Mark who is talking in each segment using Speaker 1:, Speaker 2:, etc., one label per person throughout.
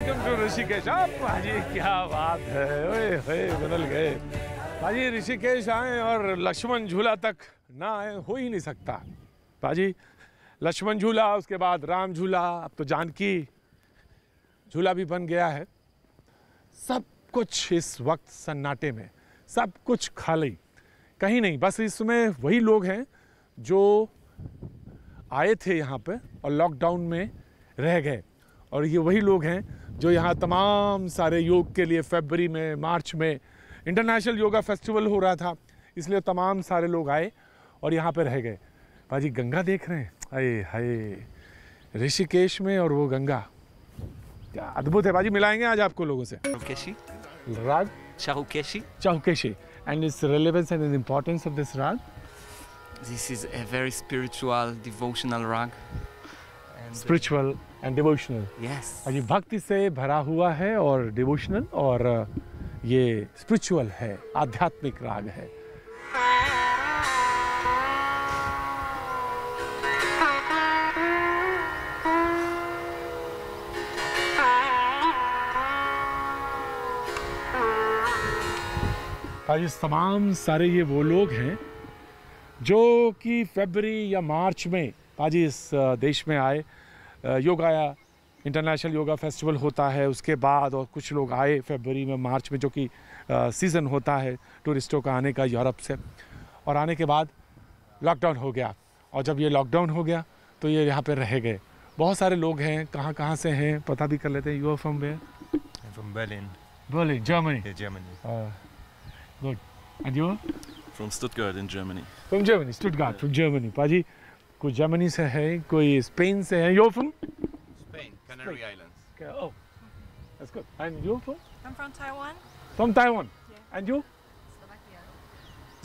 Speaker 1: Welcome to Rishikesh. आप भाजी क्या बात है, ओए होए बदल गए भाजी। ऋषिकेश आए और लक्ष्मण झूला तक ना आए हो ही नहीं सकता भाजी। लक्ष्मण झूला, उसके बाद राम झूला, अब तो जानकी झूला भी बन गया है। सब कुछ इस वक्त सन्नाटे में, सब कुछ खाली, कहीं नहीं। बस इसमें वही लोग हैं जो आए थे यहाँ पे और लॉकडाउन में रह गए, और ये वही लोग हैं जो यहाँ तमाम सारे योग के लिए फरवरी में, मार्च में इंटरनेशनल योगा फेस्टिवल हो रहा था, इसलिए तमाम सारे लोग आए और यहाँ पे रह गए। भाजी गंगा देख रहे हैं, अरे हाय ऋषिकेश में, और वो गंगा क्या अद्भुत है भाजी। मिलाएंगे आज आपको लोगों से। राग
Speaker 2: Charukeshi.
Speaker 1: Charukeshi, and its relevance and the importance of this rag.
Speaker 2: This is a very spiritual, devotional rag.
Speaker 1: Spiritual and devotional.
Speaker 2: Yes.
Speaker 1: ये भक्ति से भरा हुआ है और डिवोशनल, और ये स्पिरिचुअल है, आध्यात्मिक राग है। आज तमाम सारे ये वो लोग हैं जो कि फरवरी या मार्च में पाजी इस देश में आए। योगा इंटरनेशनल योगा फेस्टिवल होता है उसके बाद, और कुछ लोग आए फरवरी में, मार्च में, जो कि सीज़न होता है टूरिस्टों का आने का यूरोप से। और आने के बाद लॉकडाउन हो गया, और जब ये लॉकडाउन हो गया तो ये यहाँ पे रह गए। बहुत सारे लोग हैं, कहाँ से हैं पता भी कर लेते हैं। You are from where?
Speaker 3: From Berlin.
Speaker 1: Berlin, Germany.
Speaker 3: Yeah, Germany.
Speaker 1: Good. And you?
Speaker 3: From Stuttgart in Germany.
Speaker 1: From Germany, Stuttgart, from Germany. पाजी कोई जर्मनी से है, कोई स्पेन से है। You're from?
Speaker 3: Spain, Canary Islands.
Speaker 1: Okay. Oh, that's good. And you from?
Speaker 4: I'm from Taiwan.
Speaker 1: From Taiwan.
Speaker 4: Yeah.
Speaker 1: And you?
Speaker 4: Slovakia.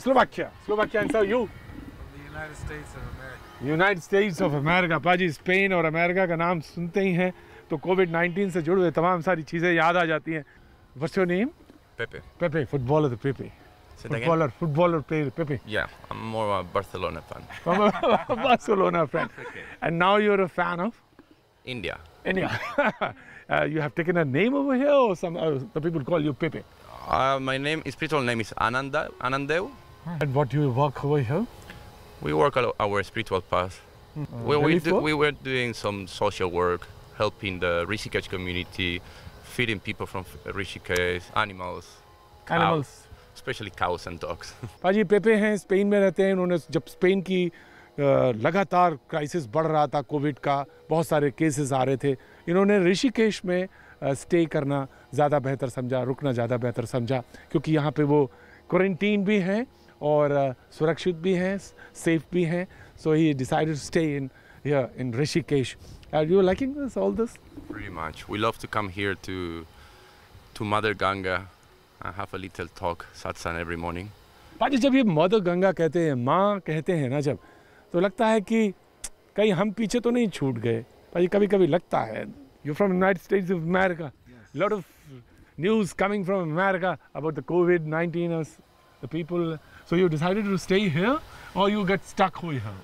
Speaker 1: Slovakia. Slovakia. And so you?
Speaker 5: From the United States of America.
Speaker 1: United States of America. पाजी Spain और America का नाम सुनते ही हैं तो कोविड-19 से जुड़े हुए तमाम सारी चीज़ें याद आ जाती हैं। What's your name?
Speaker 3: Pepe.
Speaker 1: Pepe, footballer the Pepe.
Speaker 3: Say that again?
Speaker 1: Footballer player Pepe.
Speaker 3: Yeah, I'm more a Barcelona fan.
Speaker 1: From a Barcelona fan. And now you're a fan of
Speaker 3: India.
Speaker 1: India. You have taken a name over here, or some the people call you Pepe?
Speaker 3: My spiritual name is Anandev.
Speaker 1: And what do you work over here?
Speaker 3: We work our spiritual path. We were doing some social work, helping the Rishikesh community, feeding people from Rishikesh, animals, especially cows and dogs.
Speaker 1: पाजी पेपे हैं, Spain में रहते हैं। उन्होंने जब Spain की लगातार crisis बढ़ रहा था कोविड का, बहुत सारे केसेस आ रहे थे, इन्होंने ऋषिकेश में स्टे करना ज़्यादा बेहतर समझा, रुकना ज़्यादा बेहतर समझा, क्योंकि यहाँ पे वो क्वारंटीन भी हैं और सुरक्षित भी हैं, सेफ भी हैं। So he decided to stay here in Rishikesh. Are you liking all this?
Speaker 3: Pretty much. We love to come here to Mother Ganga and have a little talk, satsang every morning.
Speaker 1: पाजी जब ये mother Ganga कहते हैं, माँ कहते हैं ना जब, तो लगता है कि कहीं हम पीछे तो नहीं छूट गए। पाजी कभी कभी लगता है। You're from United States of America. Yes. Lot of news coming from America about the COVID-19 and the people. So you decided to stay here, or you get stuck over here?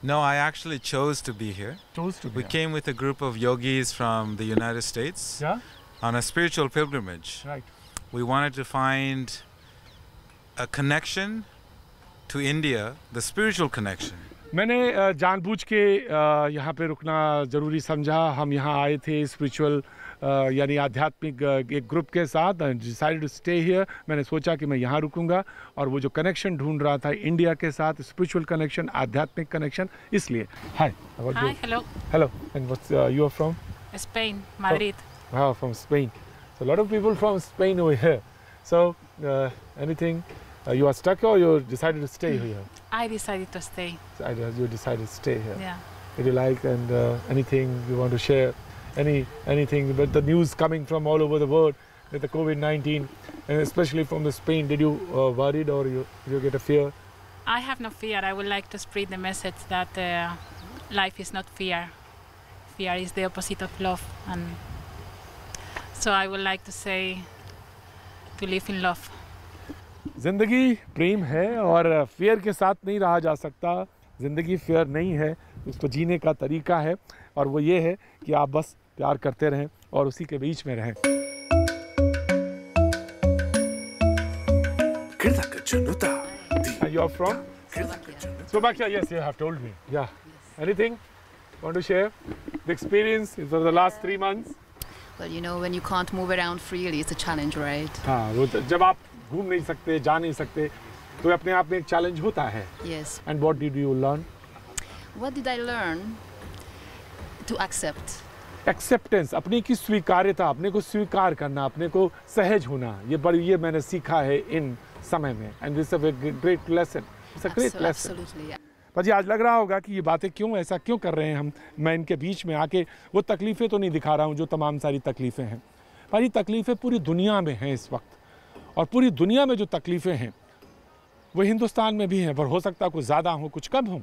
Speaker 5: No, I actually chose to be here.
Speaker 1: Chose to be.
Speaker 5: We came with a group of yogis from the United States.
Speaker 1: Yeah.
Speaker 5: On a spiritual pilgrimage.
Speaker 1: Right.
Speaker 5: We wanted to find a connection to India, the spiritual connection.
Speaker 1: मैंने जानबूझ के यहाँ पे रुकना ज़रूरी समझा। हम यहाँ आए थे स्पिरिचुअल यानी आध्यात्मिक एक ग्रुप के साथ। Decided to stay here. मैंने सोचा कि मैं यहाँ रुकूंगा, और वो जो कनेक्शन ढूंढ रहा था इंडिया के साथ, स्पिरिचुअल कनेक्शन, आध्यात्मिक कनेक्शन, इसलिए। हाय।
Speaker 4: Hi, hello.
Speaker 1: Hello. And what's you are from?
Speaker 4: Spain, Madrid.
Speaker 1: Wow, from Spain. So a lot of people from Spain over here. So anything? You are stuck, or you decided to stay here?
Speaker 4: I decided to stay.
Speaker 1: You decided to stay here.
Speaker 4: Yeah.
Speaker 1: Did you like, and anything you want to share? Anything about the news coming from all over the world with the COVID-19, and especially from the Spain? Did you worried, or you get a fear?
Speaker 4: I have no fear. I would like to spread the message that life is not fear. Fear is the opposite of love, and so I would like to say to live in love.
Speaker 1: ज़िंदगी प्रेम है, और fear के साथ नहीं रहा जा सकता। ज़िंदगी फियर नहीं है, उसको जीने का तरीका है, और वो ये है कि आप बस प्यार करते रहें, और उसी के बीच में रहें। You are from? Slovakia, yes, you have told me. Yeah. Anything? Want to share? The experience for the last 3 months?
Speaker 6: Well, you know, when you can't move around freely, it's a challenge, right?
Speaker 1: हाँ, वो जब आप घूम नहीं सकते, जा नहीं सकते, तो अपने आप में एक चैलेंज होता है।
Speaker 6: Yes.
Speaker 1: And what did you learn?
Speaker 6: What did I learn? To accept.
Speaker 1: Acceptance, अपने की स्वीकार्यता, अपने को स्वीकार करना, अपने को सहज होना, ये मैंने सीखा है इन समय में। And this is a great lesson. It's a great lesson.
Speaker 6: Absolutely. Yeah.
Speaker 1: भाजी आज लग रहा होगा कि ये बातें ऐसा क्यों कर रहे हैं हम, मैं इनके बीच में आके वो तकलीफ़ें तो नहीं दिखा रहा हूँ जो तमाम सारी तकलीफ़ें हैं। भाजी तकलीफ़ें पूरी दुनिया में हैं इस वक्त, और पूरी दुनिया में जो तकलीफ़ें हैं वो हिंदुस्तान में भी हैं, पर हो सकता है कुछ ज़्यादा हों कुछ कम हों,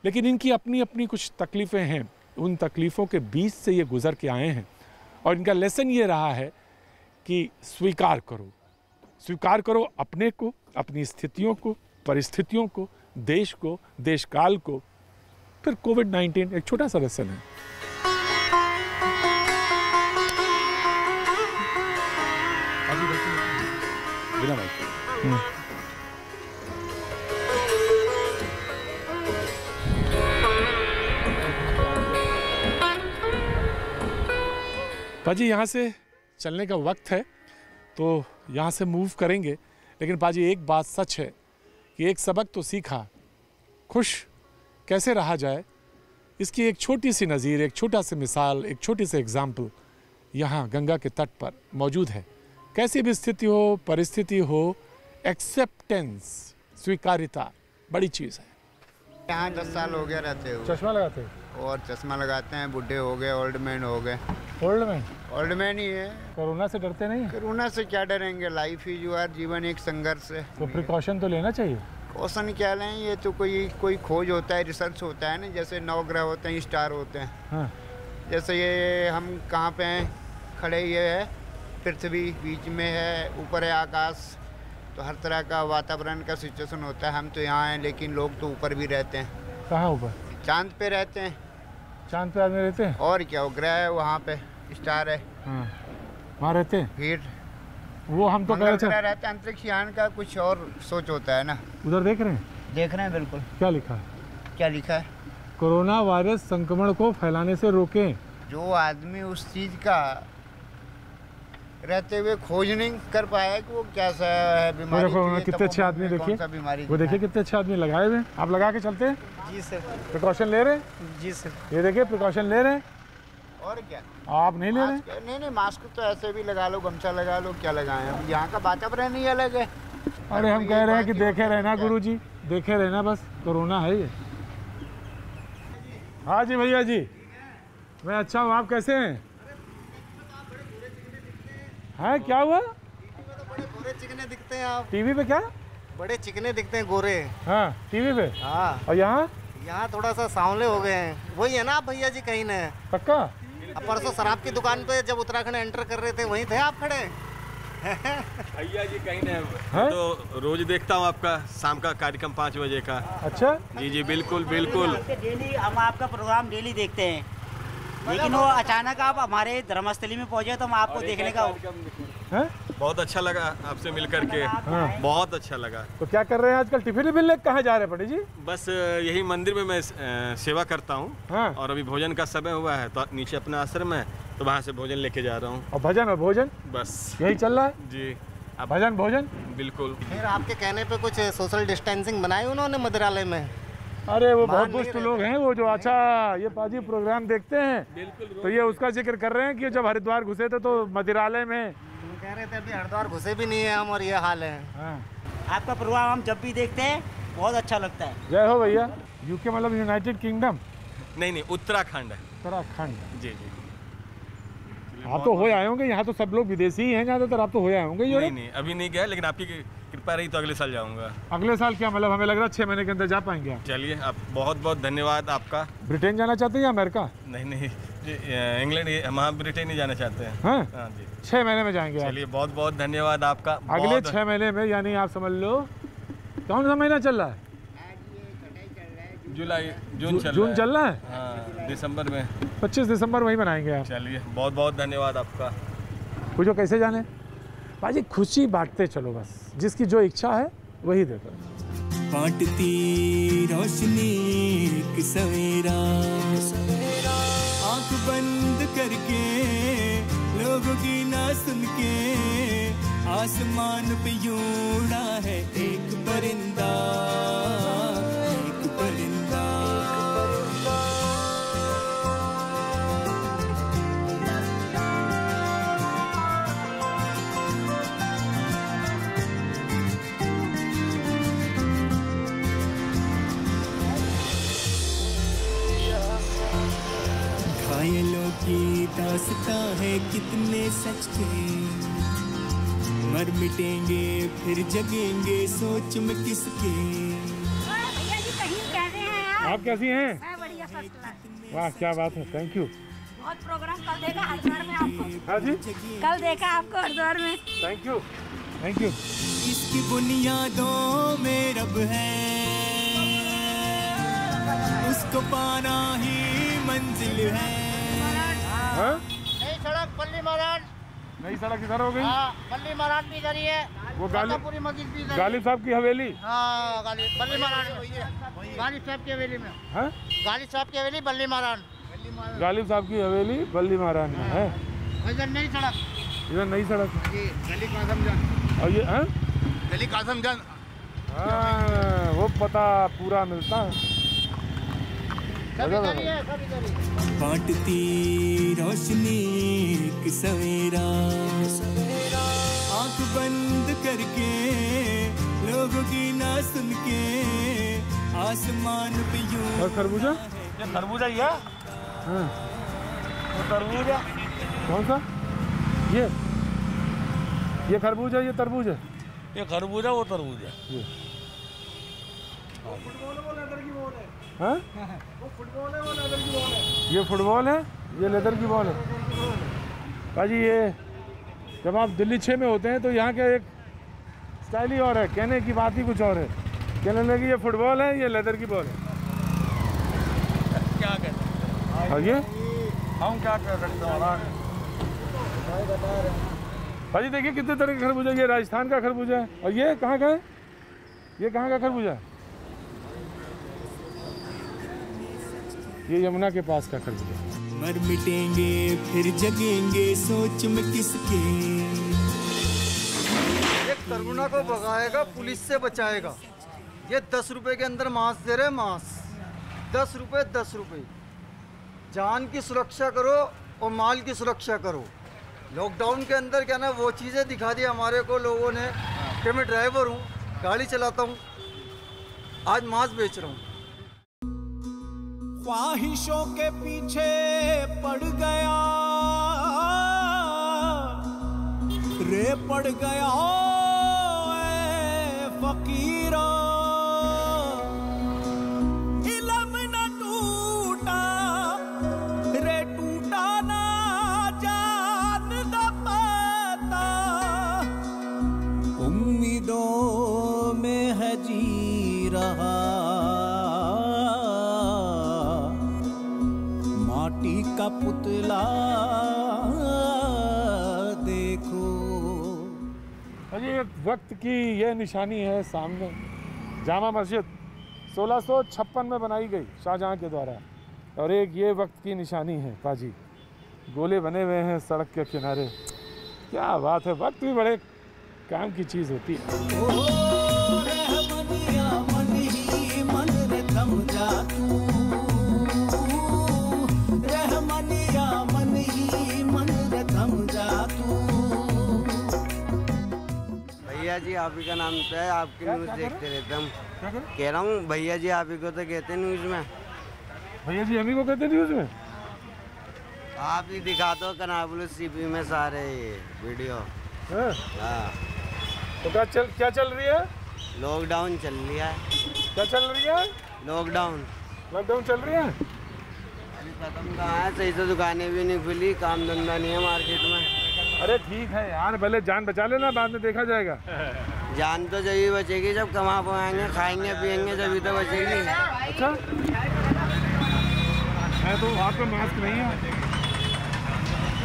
Speaker 1: लेकिन इनकी अपनी अपनी कुछ तकलीफ़ें हैं। उन तकलीफ़ों के बीच से ये गुज़र के आए हैं, और इनका लेसन ये रहा है कि स्वीकार करो अपने को, अपनी स्थितियों को, परिस्थितियों को, देश को, देश काल को। फिर कोविड-19 एक छोटा सा लेसन है। बिना माइक। पाजी यहाँ से चलने का वक्त है, तो यहाँ से मूव करेंगे, लेकिन पाजी एक बात सच है कि एक सबक तो सीखा, खुश कैसे रहा जाए इसकी एक छोटी सी नज़ीर, एक छोटा सी मिसाल, एक छोटी सी एग्जाम्पल यहाँ गंगा के तट पर मौजूद है। कैसी भी स्थिति हो, परिस्थिति हो, एक्सेप्टेंस, स्वीकार्यता बड़ी चीज़ है।
Speaker 7: यहाँ 10 साल हो गया रहते हो।
Speaker 1: चश्मा लगाते हैं
Speaker 7: और चश्मा लगाते हैं, बुढ़े हो गए, ओल्ड मैन हो गए। ओल्ड मैन ही है।
Speaker 1: कोरोना से डरते नहीं?
Speaker 7: कोरोना से क्या डरेंगे, लाइफ ही जो है, जीवन एक संघर्ष है।
Speaker 1: तो प्रिकॉशन तो लेना चाहिए।
Speaker 7: क्वेश्चन क्या लें, ये तो कोई खोज होता है, रिसर्च होता है ना, जैसे 9 ग्रह होते हैं, स्टार होते हैं।
Speaker 1: हाँ।
Speaker 7: जैसे ये हम कहाँ पे हैं खड़े, ये है पृथ्वी, बीच में है, ऊपर है आकाश, तो हर तरह का वातावरण का सिचुएशन होता है। हम तो यहाँ हैं, लेकिन लोग तो ऊपर भी रहते हैं।
Speaker 1: कहाँ ऊपर?
Speaker 7: चांद पे रहते हैं।
Speaker 1: चांद पे आदमी रहते हैं?
Speaker 7: और क्या, वो ग्रह है, वहाँ पे स्टार है।
Speaker 1: हाँ। वहाँ रहते हैं?
Speaker 7: फिर
Speaker 1: वो हम तो
Speaker 7: रहते हैं। अंतरिक्ष यान का कुछ और सोच होता है ना।
Speaker 1: उधर देख रहे हैं?
Speaker 7: देख रहे हैं, बिल्कुल।
Speaker 1: क्या लिखा है?
Speaker 7: क्या लिखा है?
Speaker 1: कोरोना वायरस संक्रमण को फैलाने से रोकें।
Speaker 7: जो आदमी उस चीज का रहते हुए खोज नहीं कर पाया कि वो कैसा है बीमारी।
Speaker 1: कितने अच्छे आदमी, देखिए वो, देखिए कितने अच्छे आदमी लगाए हुए। आप लगा के चलते हैं?
Speaker 7: जी सर।
Speaker 1: प्रिकॉशन ले रहे हैं?
Speaker 7: जी सर।
Speaker 1: ये देखिए प्रिकॉशन ले रहे हैं।
Speaker 7: और क्या
Speaker 1: आप नहीं ले रहे?
Speaker 7: नहीं, मास्क तो ऐसे भी लगा लो, गमछा लगा लो, क्या लगाए हैं। यहाँ का वातावरण ही अलग है।
Speaker 1: अरे हम कह रहे हैं कि देखे रहना गुरुजी, देखे रहना, बस कोरोना है ये। हाँ जी भैया जी, मैं अच्छा हूँ, आप कैसे हैं? हाँ, क्या हुआ?
Speaker 8: बड़े गोरे चिकने दिखते हैं आप।
Speaker 1: टीवी पे क्या?
Speaker 8: बड़े चिकने दिखते हैं, गोरे।
Speaker 1: हाँ, टीवी पे।
Speaker 8: हाँ।
Speaker 1: और यहाँ?
Speaker 8: यहाँ थोड़ा सा सांवले हो गए हैं। वही है ना आप भैया जी, कहीं न?
Speaker 1: पक्का?
Speaker 8: अब परसों शराब की दुकान पे जब उत्तराखंड एंटर कर रहे थे, वहीं थे आप खड़े?
Speaker 9: भैया जी कहीं नहीं, तो रोज देखता हूँ आपका शाम का कार्यक्रम 5 बजे का।
Speaker 1: अच्छा
Speaker 9: जी जी, बिल्कुल बिल्कुल।
Speaker 10: डेली हम आपका प्रोग्राम डेली देखते हैं, लेकिन वो अचानक आप हमारे धर्मस्थली में पहुंचे तो हम आपको देखने का
Speaker 1: है?
Speaker 9: बहुत अच्छा लगा आपसे मिल करके।
Speaker 1: हाँ।
Speaker 9: बहुत अच्छा लगा।
Speaker 1: तो क्या कर रहे हैं आजकल? टिफिन बिल लेकर कहाँ जा रहे हैं पंडित जी?
Speaker 9: बस यही मंदिर में मैं सेवा करता हूँ।
Speaker 1: हाँ।
Speaker 9: और अभी भोजन का समय हुआ है, तो नीचे अपना आश्रम है, तो वहाँ से भोजन लेके जा रहा हूँ।
Speaker 1: और भजन और भोजन
Speaker 9: बस
Speaker 1: यही चल रहा है
Speaker 9: जी।
Speaker 1: अब भजन भोजन
Speaker 9: बिल्कुल।
Speaker 8: फिर आपके कहने पे कुछ सोशल डिस्टेंसिंग बनाई उन्होंने मंदिरालय में।
Speaker 1: अरे वो बहुत दुष्ट लोग हैं वो, जो अच्छा ये पाजी प्रोग्राम देखते हैं, तो ये उसका जिक्र कर रहे हैं कि जब हरिद्वार घुसे थे तो मंदिरालय में
Speaker 8: कह रहे थे अभी हरिद्वार घुसे भी नहीं है हम, और ये हाल है।
Speaker 1: हाँ।
Speaker 10: आपका प्रोग्राम हम जब भी देखते हैं बहुत अच्छा लगता है।
Speaker 1: जय हो भैया। यूके मतलब यूनाइटेड किंगडम?
Speaker 9: नहीं, उत्तराखंड है।
Speaker 1: उत्तराखंड।
Speaker 9: जी जी।
Speaker 1: आप तो हो आए होंगे, यहाँ तो सब लोग विदेशी ही हैं ज़्यादातर, आप तो हो आए होंगे।
Speaker 9: नहीं, अभी नहीं गया, लेकिन आपकी कृपा रही तो अगले साल जाऊंगा।
Speaker 1: अगले साल क्या मतलब? हमें लग रहा है 6 महीने के अंदर जा पाएंगे आप।
Speaker 9: चलिए, आप बहुत बहुत धन्यवाद आपका।
Speaker 1: ब्रिटेन जाना चाहते हैं या अमेरिका?
Speaker 9: नहीं जी, इंग्लैंड, हम ब्रिटेन ही जाना चाहते हैं।
Speaker 1: हाँ?
Speaker 9: हाँ जी।
Speaker 1: 6 महीने में जाएंगे आप?
Speaker 9: चलिए, बहुत बहुत धन्यवाद आपका।
Speaker 1: अगले 6 महीने में, यानी आप समझ लो कौन सा महीना चल रहा है?
Speaker 9: जून
Speaker 1: चल रहा है। हाँ।
Speaker 9: दिसंबर में।
Speaker 1: 25 दिसंबर वहीं मनाएंगे आप।
Speaker 9: चलिए, बहुत बहुत धन्यवाद आपका।
Speaker 1: पूछो कैसे जाने? भाजी खुशी बांटते चलो, बस जिसकी जो इच्छा है वही दे दो।
Speaker 11: बांटती रोशनी एक सवेरा, आंख बंद करके लोगों की ना सुन के, आसमान पे यूं उड़ा है एक परिंदा, एक परिंदा। घायलों की दास्तां है कितने सच के, मर मिटेंगे फिर जगेंगे सोच में किसके।
Speaker 12: भैया जी कहीं कैसे हैं
Speaker 1: आप कैसी हैं?
Speaker 12: मैं बढ़िया, फर्स्ट क्लास।
Speaker 1: वाह क्या बात है, थैंक यू।
Speaker 12: बहुत प्रोग्राम कल देखा हरिद्वार में आपको।
Speaker 1: हाँ जी,
Speaker 12: कल देखा आपको हरिद्वार में।
Speaker 1: Thank you, thank you.
Speaker 11: इसकी बुनियादों में रब है, उसको पाना ही मंजिल है।
Speaker 1: हाँ?
Speaker 8: नई सड़क बल्ली महाराज।
Speaker 1: नई सड़क इधर हो गई?
Speaker 8: बल्ली महाराज भी इधर ही है।
Speaker 1: वो
Speaker 8: पूरी मस्जिद भी इधर।
Speaker 1: गालिब साहब की हवेली।
Speaker 8: हाँ, बल्ली महाराज गालिब साहब की हवेली में।
Speaker 1: हाँ?
Speaker 8: गालिब साहब की हवेली बल्ली महाराज।
Speaker 1: गालिब साहब की हवेली बल्ली महाराज में है।
Speaker 8: इधर नई सड़क।
Speaker 1: इधर नई सड़क
Speaker 8: गली कासम जान।
Speaker 1: और ये हाँ?
Speaker 8: गली कासम जान।
Speaker 1: हाँ, वो पता पूरा मिलता है।
Speaker 11: बांटती रोशनी एक सवेरा, आंख बंद करके लोगों की ना सुन के, आसमान पे यूं।
Speaker 1: और खरबूजा?
Speaker 9: ये खरबूजा ही है।
Speaker 1: हाँ।
Speaker 9: वो तरबूज है।
Speaker 1: कौन सा? ये खरबूजा, ये तरबूज है।
Speaker 9: ये खरबूजा, वो तरबूज है।
Speaker 1: ये हाँ?
Speaker 8: वो फुटबॉल है, वो लेदर की बॉल है।
Speaker 1: ये फुटबॉल है, ये लेदर की बॉल है। भाजी ये जब आप दिल्ली 6 में होते हैं तो यहाँ का एक स्टाइल ही और है, कहने की बात ही कुछ और है। कहने लगे ये फुटबॉल है, ये लेदर की बॉल है।
Speaker 9: क्या कहते हैं?
Speaker 1: और ये
Speaker 9: हम क्या कह सकते हैं?
Speaker 1: भाजी देखिए कितने तरह का खरबूजा। ये राजस्थान का खरबूजा है। और ये कहाँ का है? ये कहाँ का खरबूजा है? ये यमुना के पास का खरबूजा।
Speaker 11: मर मिटेंगे फिर जगेंगे सोच में किसके।
Speaker 13: एक तरुणा को भगाएगा, पुलिस से बचाएगा। ये 10 रुपए के अंदर मांस दे रहे, मांस 10 रुपए 10 रुपए। जान की सुरक्षा करो और माल की सुरक्षा करो। लॉकडाउन के अंदर क्या ना वो चीज़ें दिखा दी हमारे को लोगों ने कि मैं ड्राइवर हूँ, गाड़ी चलाता हूँ, आज मांस बेच रहा हूँ।
Speaker 11: ख्वाहिशों के पीछे पड़ गया रे, पड़ गया ए फकीरा। इल्म न टूटा रे, टूटा ना जान दा पता, उम्मीदों में है जी रहा, का पुतला देखो।
Speaker 1: अरे वक्त की यह निशानी है सामने। जामा मस्जिद 1656 में बनाई गई शाहजहां के द्वारा, और एक ये वक्त की निशानी है पाजी। गोले बने हुए हैं सड़क के किनारे। क्या बात है, वक्त भी बड़े काम की चीज़ होती है।
Speaker 11: मन ही मन रे थम जा तू,
Speaker 14: भैया जी आप ही का नाम तो है, आपकी न्यूज़ देखते रहते हम। कह रहा हूँ भैया जी आप ही को तो कहते न्यूज़ में।
Speaker 1: भैया जी हम ही को कहते न्यूज़ में?
Speaker 14: आप ही दिखा दो कनाबुल सीपी में सारे वीडियो। हाँ।
Speaker 1: तो क्या चल रही है?
Speaker 14: लॉकडाउन चल रहा है।
Speaker 1: क्या चल रही है?
Speaker 14: लॉकडाउन।
Speaker 1: लॉकडाउन चल रही है?
Speaker 14: खत्म कहाँ है, सही से दुकानें भी नहीं खुली, काम धंधा नहीं है मार्केट में।
Speaker 1: अरे ठीक है यार, पहले जान बचा लेना, बाद में देखा जाएगा।
Speaker 14: जान तो जब ही बचेगी जब कमा पाएंगे, खाएंगे पिएंगे जब ही तो बचेगी।
Speaker 1: अच्छा है तो आपका मास्क नहीं है।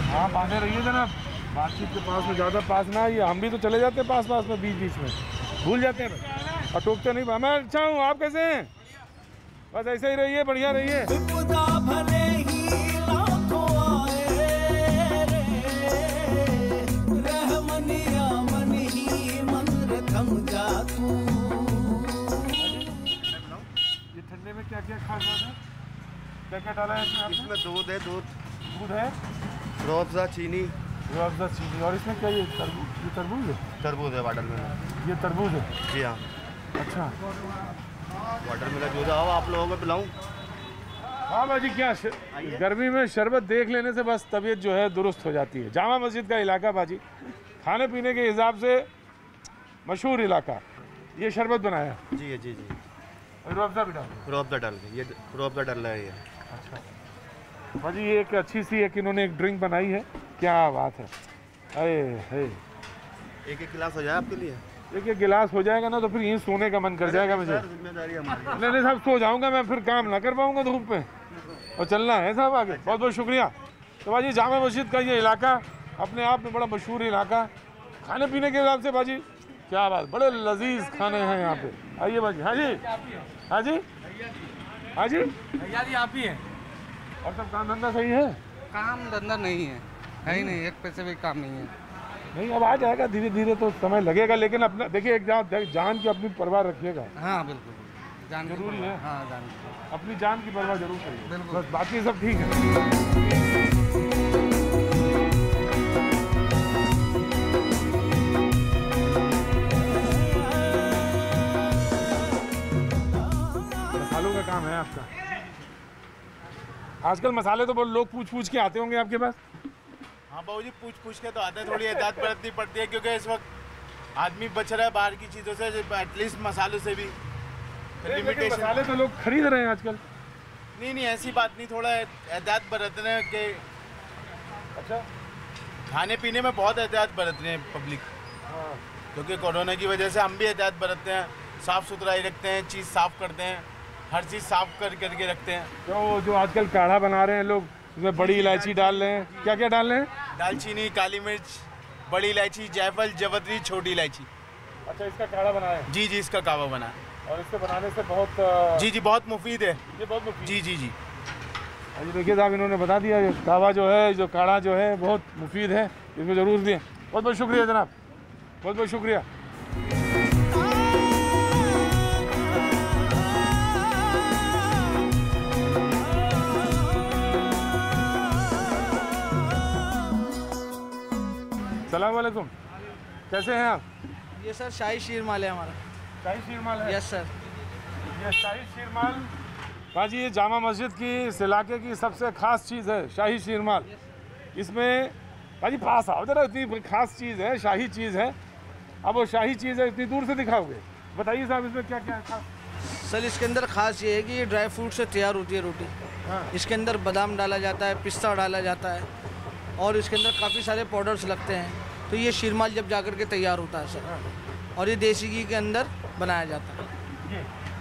Speaker 1: हाँ बांधे रहिए जनाब, बातचीत के पास में ज़्यादा पास ना आइए। हम भी तो चले जाते हैं पास में, बीच बीच में भूल जाते हैं और टोकते नहीं। मैं अच्छा हूँ, आप कैसे हैं? बस ऐसे ही रहिए, बढ़िया रहिए। ये ठंडे में क्या क्या खास बात है? क्या क्या डाला है इसमें?
Speaker 9: दूध है, दूध
Speaker 1: है,
Speaker 9: रूह-अफ़ज़ा, चीनी।
Speaker 1: रूह-अफ़ज़ा, चीनी। और इसमें क्या ये तरबूज है?
Speaker 9: तरबूज है, वाटरमेलन।
Speaker 1: ये तरबूज है?
Speaker 9: जी हाँ।
Speaker 1: अच्छा,
Speaker 9: वाटरमेलन जो आओ आप लोगों को पिलाऊं?
Speaker 1: हाँ बाजी, क्या गर्मी में शरबत देख लेने से बस तबीयत जो है दुरुस्त हो जाती है। जामा मस्जिद का इलाका बाजी खाने पीने के हिसाब से मशहूर इलाका। ये शरबत बनाया?
Speaker 9: जी जी जी।
Speaker 1: रूह-अफ़ज़ा भी डाल?
Speaker 9: रूह-अफ़ज़ा डाल के, ये रूह-अफ़ज़ा डाल रहा है ये।
Speaker 1: अच्छा बाजी, ये एक अच्छी सी एक इन्होंने एक ड्रिंक बनाई है, क्या बात है। अरे है,
Speaker 9: एक एक गिलास हो जाए आपके लिए?
Speaker 1: एक एक गिलास हो जाएगा ना तो फिर यहीं सोने का मन कर जाएगा मुझे।
Speaker 9: जिम्मेदारी हमारी।
Speaker 1: नहीं साहब, सो जाऊंगा मैं, फिर काम ना कर पाऊंगा धूप पे, और चलना है साहब आगे। बहुत बहुत शुक्रिया। तो बाजी जामा मस्जिद का ये इलाका अपने आप में बड़ा मशहूर इलाका, खाने पीने के हिसाब से बाजी क्या बात, बड़े लजीज खाने हैं यहाँ पे। आइए बाजी। हाँ जी, हाँ जी, हाँ जी,
Speaker 15: भैया जी आप ही हैं?
Speaker 1: और सब काम धंधा सही है?
Speaker 15: काम धंधा नहीं है, है ही नहीं, एक पैसे भी काम नहीं है।
Speaker 1: नहीं, अब आ जाएगा धीरे धीरे, तो समय लगेगा, लेकिन अपना देखिए एक जान की अपनी परवाह रखिएगा।
Speaker 15: हाँ बिल्कुल, जान
Speaker 1: जरूरी है।
Speaker 15: हाँ जान,
Speaker 1: अपनी जान की परवाह जरूर करिए,
Speaker 15: बिल्कुल।
Speaker 1: बस बाकी सब ठीक है। मसालों का काम है आपका? आजकल मसाले तो बहुत लोग पूछ के आते होंगे आपके पास?
Speaker 16: हाँ बाबूजी, पूछ के तो आते हैं, थोड़ी एहतियात बरतनी पड़ती है क्योंकि इस वक्त आदमी बच रहा है बाहर की चीज़ों से, एटलीस्ट मसालों से भी
Speaker 1: लिमिटेशन। मसाले तो लोग खरीद रहे हैं आजकल।
Speaker 16: नहीं ऐसी बात नहीं, थोड़ा एहतियात बरत रहे हैं कि
Speaker 1: अच्छा
Speaker 16: खाने पीने में बहुत एहतियात बरत रहे हैं पब्लिक, क्योंकि कोरोना की वजह से हम भी एहतियात बरतते हैं, साफ़ सुथराई रखते हैं, चीज़ साफ़ करते हैं, हर चीज़ साफ़ करके रखते हैं।
Speaker 1: तो जो आजकल काढ़ा बना रहे हैं लोग, उसमें बड़ी इलायची डाल रहे हैं, क्या क्या डाल रहे हैं?
Speaker 16: दालचीनी, काली मिर्च, बड़ी इलायची, जायफल, जवतरी, छोटी इलायची।
Speaker 1: अच्छा, इसका काढ़ा बनाया है?
Speaker 16: जी इसका कावा बना है।
Speaker 1: और इसके बनाने से बहुत
Speaker 16: जी बहुत मुफीद है
Speaker 1: ये, बहुत मुफीद।
Speaker 16: जी।
Speaker 1: अभी देखिए साहब, इन्होंने बता दिया ये कावा जो है, जो काढ़ा जो है बहुत मुफीद है, इसको ज़रूर दिए। बहुत बहुत शुक्रिया जनाब, बहुत बहुत शुक्रिया। अस्सलाम वालेकुम, कैसे हैं आप?
Speaker 15: ये सर शाही शीरमाल है हमारा।
Speaker 1: शाही शीरमाल है?
Speaker 15: Yes sir.
Speaker 1: ये शाही शीरमाल बाजी, ये जामा मस्जिद की इस इलाके की सबसे ख़ास चीज़ है शाही शीरमाल। इसमें बाजी पास आओ जरा, इतनी ख़ास चीज़ है, शाही चीज़ है। अब वो शाही चीज़ है, इतनी दूर से दिखाओगे? बताइए साहब, इसमें क्या क्या है खास?
Speaker 15: सर इसके अंदर ख़ास ये है कि ये ड्राई फ्रूट से तैयार होती है रोटी।
Speaker 1: हाँ।
Speaker 15: इसके अंदर बादाम डाला जाता है, पिस्ता डाला जाता है, और इसके अंदर काफ़ी सारे पाउडर्स लगते हैं। तो ये शीरमाल जब जाकर के तैयार होता है सर, और ये देसी घी के अंदर बनाया जाता है।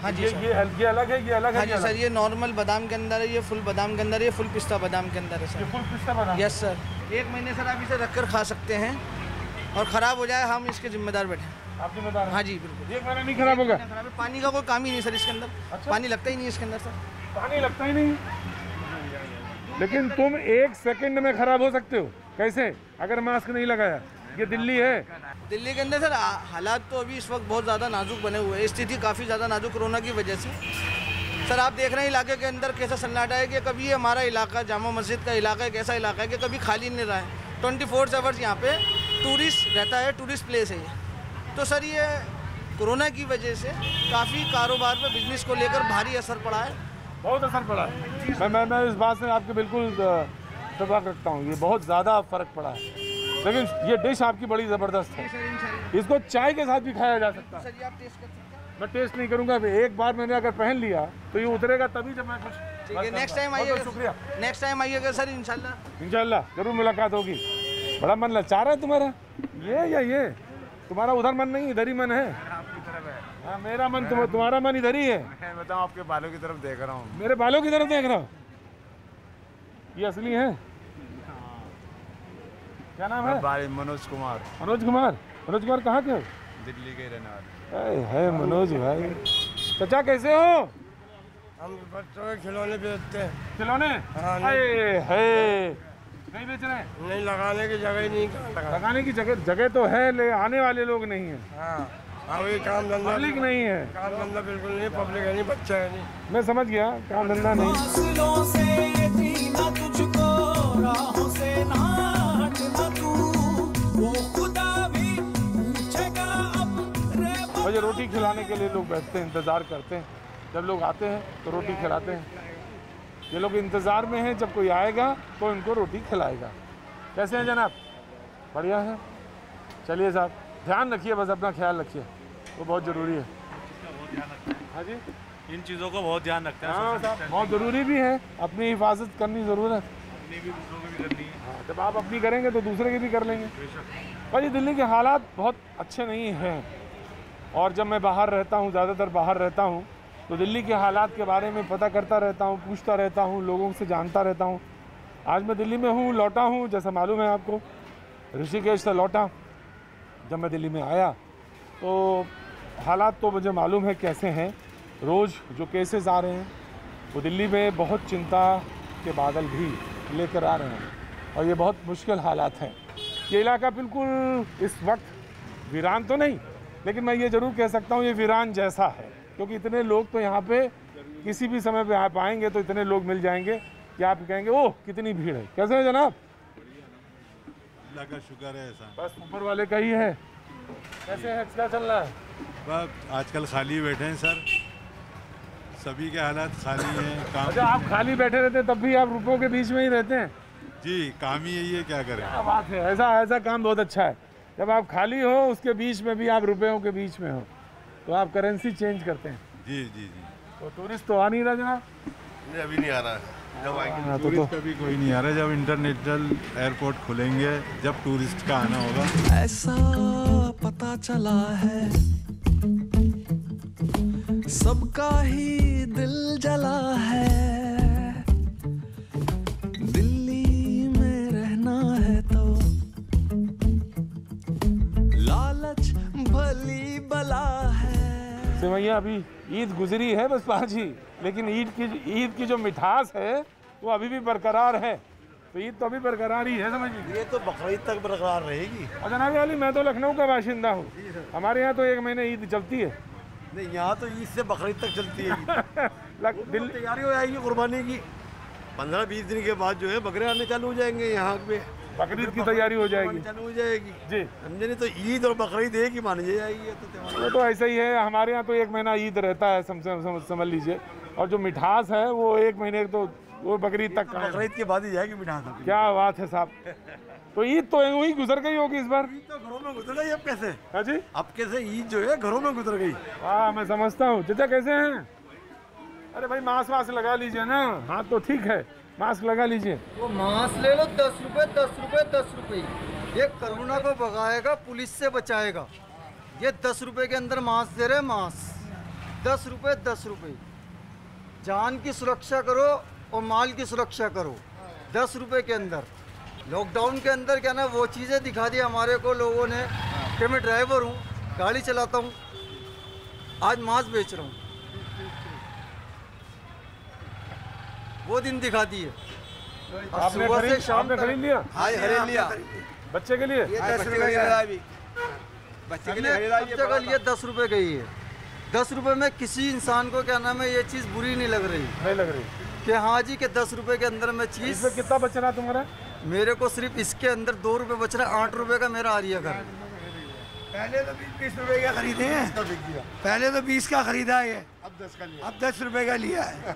Speaker 15: हाँ जी सर।
Speaker 1: ये अलग है, ये अलग है?
Speaker 15: हाँ जी सर, ये नॉर्मल बादाम के अंदर है, ये फुल बादाम के अंदर है, ये फुल पिस्ता बादाम के अंदर है सर।
Speaker 1: ये फुल पिस्ता बादाम?
Speaker 15: Yes sir. 1 महीने सर आप इसे रखकर खा सकते हैं, और ख़राब हो जाए हम इसके जिम्मेदार बैठे।
Speaker 1: आप जिम्मेदार?
Speaker 15: हाँ जी बिल्कुल।
Speaker 1: 1 महीना नहीं खराब होगा?
Speaker 15: पानी का कोई काम ही नहीं सर इसके अंदर। अच्छा? पानी लगता ही नहीं इसके अंदर सर।
Speaker 1: पानी लगता ही नहीं? लेकिन तुम 1 सेकंड में खराब हो सकते हो, कैसे? अगर मास्क नहीं लगाया। ये दिल्ली है?
Speaker 15: दिल्ली के अंदर सर हालात तो अभी इस वक्त बहुत ज़्यादा नाजुक बने हुए हैं, स्थिति काफ़ी ज़्यादा नाजुक कोरोना की वजह से। सर आप देख रहे हैं इलाके के अंदर कैसा सन्नाटा है कि कभी हमारा इलाका जामा मस्जिद का इलाका एक ऐसा इलाका है कि कभी खाली नहीं रहा है। 24 आवर्स यहाँ पे टूरिस्ट रहता है, टूरिस्ट प्लेस है ये। तो सर ये कोरोना की वजह से काफ़ी कारोबार में बिजनेस को लेकर भारी असर पड़ा है।
Speaker 1: बहुत असर पड़ा है। मैं इस बात से आपके बिल्कुल इत्तेफाक रखता हूँ, ये बहुत ज़्यादा फ़र्क पड़ा है। लेकिन ये डिश आपकी बड़ी ज़बरदस्त है, इसको चाय के साथ भी खाया जा सकता है।
Speaker 15: सर ये आप टेस्ट कर सकते हैं।
Speaker 1: मैं टेस्ट नहीं करूँगा, एक बार मैंने अगर पहन लिया तो ये उतरेगा तभी जब मैं कुछ।
Speaker 15: ठीक है, नेक्स्ट टाइम आइएगा। शुक्रिया। नेक्स्ट टाइम आइएगा सर, इंशाल्लाह
Speaker 1: ज़रूर मुलाकात होगी। बड़ा मन ललचा रहा है तुम्हारा, ये तुम्हारा उधर मन नहीं, इधर ही मन है। हाँ, मेरा मन तुम्हारा मन इधर ही है।
Speaker 16: मैं बताऊँ आपके बालों की तरफ देख रहा हूँ।
Speaker 1: मेरे बालों की तरफ देख रहा हूँ? ये असली है? क्या नाम है?
Speaker 16: भाई मनोज कुमार।
Speaker 1: मनोज कुमार, मनोज कुमार कहाँ के हो?
Speaker 16: दिल्ली के रहने वाले।
Speaker 1: है मनोज भाई। चाचा कैसे हो?
Speaker 17: हम बच्चों के खिलौने बेचते हैं।
Speaker 1: खिलौने?
Speaker 17: हाँ,
Speaker 1: नहीं बेच रहे?
Speaker 17: नहीं, लगाने की जगह ही नहीं।
Speaker 1: लगाने की जगह तो है, ले आने वाले लोग नहीं है।
Speaker 17: हाँ वही काम धंधा
Speaker 1: पब्लिक नहीं है।
Speaker 17: काम धंधा बिल्कुल नहीं, पब्लिक है नहीं, बच्चा है नहीं।
Speaker 1: मैं समझ गया, काम धंधा नहीं। मुझे रोटी खिलाने के लिए लोग बैठते हैं, इंतज़ार करते हैं। जब लोग आते हैं तो रोटी खिलाते हैं। ये लोग इंतज़ार में हैं, जब कोई आएगा तो इनको रोटी खिलाएगा। कैसे हैं जनाब? बढ़िया है। चलिए साहब, ध्यान रखिए, बस अपना ख्याल रखिए, वो बहुत ज़रूरी है। हाँ जी,
Speaker 9: इन चीज़ों को बहुत ध्यान रखते हैं।
Speaker 1: हाँ साहब, बहुत ज़रूरी भी है, अपनी हिफाजत करनी ज़रूर है।
Speaker 9: अपनी भी दूसरों की भी करनी है।
Speaker 1: हाँ, जब आप अपनी करेंगे तो दूसरे की भी कर लेंगे। भाई दिल्ली के हालात बहुत अच्छे नहीं हैं, और जब मैं बाहर रहता हूँ, ज़्यादातर बाहर रहता हूँ, तो दिल्ली के हालात के बारे में पता करता रहता हूँ, पूछता रहता हूँ, लोगों से जानता रहता हूँ। आज मैं दिल्ली में हूँ, लौटा हूँ, जैसा मालूम है आपको, ऋषिकेश से लौटा। जब मैं दिल्ली में आया तो हालात तो मुझे मालूम है कैसे हैं। रोज़ जो केसेस आ रहे हैं वो दिल्ली में बहुत चिंता के बादल भी लेकर आ रहे हैं, और ये बहुत मुश्किल हालात हैं। ये इलाका बिल्कुल इस वक्त वीरान तो नहीं, लेकिन मैं ये ज़रूर कह सकता हूँ ये वीरान जैसा है, क्योंकि इतने लोग तो यहाँ पे किसी भी समय पे आप आएंगे तो इतने लोग मिल जाएंगे कि आप कहेंगे ओह कितनी भीड़ है। कैसे है जनाब?
Speaker 18: अल्लाह का शुक्र है, ऐसा
Speaker 1: बस ऊपर वाले का ही है। कैसे है, क्या चल रहा है?
Speaker 18: बस आजकल खाली बैठे हैं सर, सभी के हालात खाली हैं। काम
Speaker 1: अच्छा, आप खाली बैठे रहते हैं तब भी आप रुपयों के बीच में ही रहते हैं?
Speaker 18: जी, काम ही यही है, क्या करें।
Speaker 1: क्या बात है, ऐसा काम बहुत अच्छा है। जब आप खाली हो उसके बीच में भी आप रुपयों के बीच में हो तो आप करेंसी चेंज करते हैं।
Speaker 18: जी जी जी।
Speaker 1: तो टूरिस्ट तो आ नहीं रहा जनाब?
Speaker 18: नहीं, अभी नहीं आ रहा है। जब आएंगे
Speaker 1: टूरिस्ट
Speaker 18: कभी कोई नहीं आ रहा। जब इंटरनेशनल एयरपोर्ट खुलेंगे, जब टूरिस्ट का आना होगा।
Speaker 11: ऐसा पता चला है सबका ही दिल जला है, दिल्ली में रहना है तो लालच भली बला है।
Speaker 1: सिमैया अभी ईद गुजरी है बस 5 ही, लेकिन ईद की जो मिठास है वो अभी भी बरकरार है। तो ईद तो अभी बरकरार ही है, समझ लीजिए।
Speaker 17: ये तो बकरीद तक बरकरार रहेगी।
Speaker 1: जनाब अली, मैं तो लखनऊ का बाशिंदा हूँ, हमारे यहाँ तो 1 महीने ईद चलती है।
Speaker 17: नहीं, यहाँ तो ईद से बकरीद तक चलती है। दिल तैयारी हो जाएगी कुर्बानी की। 15-20 दिन के बाद जो है बकरे आने चालू हो जाएंगे यहाँ पे।
Speaker 1: बकरीद की तैयारी हो जाएगी,
Speaker 17: चालू हो जाएगी
Speaker 1: जी।
Speaker 17: समझे नहीं? तो ईद और बकरीद एक ही मानी जाएगी।
Speaker 1: वो तो ऐसा ही है, हमारे यहाँ तो 1 महीना ईद रहता है, समझ लीजिए। और जो मिठास है वो 1 महीने तो वो बकरीद तक का,
Speaker 17: बकरीद के बाद ही जाएगी मिठास।
Speaker 1: क्या बात है साहब। तो ईद तो वही गुजर गई होगी इस बार।
Speaker 17: ईद तो घरों में गुजर गई। अब कैसे?
Speaker 1: हाँ जी,
Speaker 17: अब कैसे ईद जो है घरों में गुजर गई।
Speaker 1: हाँ, मैं समझता हूँ। चाचा कैसे हैं? अरे भाई मास्क लगा लीजिए ना। हाँ तो ठीक है, मास्क लगा लीजिए।
Speaker 13: वो मास्क ले लो, 10 रुपए 10 रुपए 10 रुपए। ये कोरोना को भगाएगा, पुलिस से बचाएगा। ये 10 रुपए के अंदर मास्क दे रहे, मास्क 10 रुपए 10 रुपए। जान की सुरक्षा करो और माल की सुरक्षा करो 10 रुपए के अंदर। लॉकडाउन के अंदर क्या ना वो चीज़ें दिखा दी हमारे को लोगों ने कि मैं ड्राइवर हूँ, गाड़ी चलाता हूँ, आज मास्क बेच रहा हूँ। वो दिन दिखा दिए।
Speaker 1: आपने खरीद लिया?
Speaker 17: हाँ, खरीद लिया।
Speaker 1: बच्चे के लिए?
Speaker 17: 10 रुपए का अभी बच्चे के लिए खरीदा।
Speaker 13: 10 रुपए का ही है। 10 रुपए में किसी इंसान को क्या नाम है ये चीज़ बुरी नहीं लग रही कि हाँ जी के 10 रुपए के अंदर में चीज़।
Speaker 1: इसमें कितना बच रहा तुम्हारा?
Speaker 13: मेरे को सिर्फ इसके अंदर 2 रुपए बच रहा है। 8 रुपए का मेरा आरिया घर।
Speaker 17: पहले तो 20 रुपए का खरीदे हैं। पहले तो 20 का खरीदा है, अब 10 रुपए का लिया है।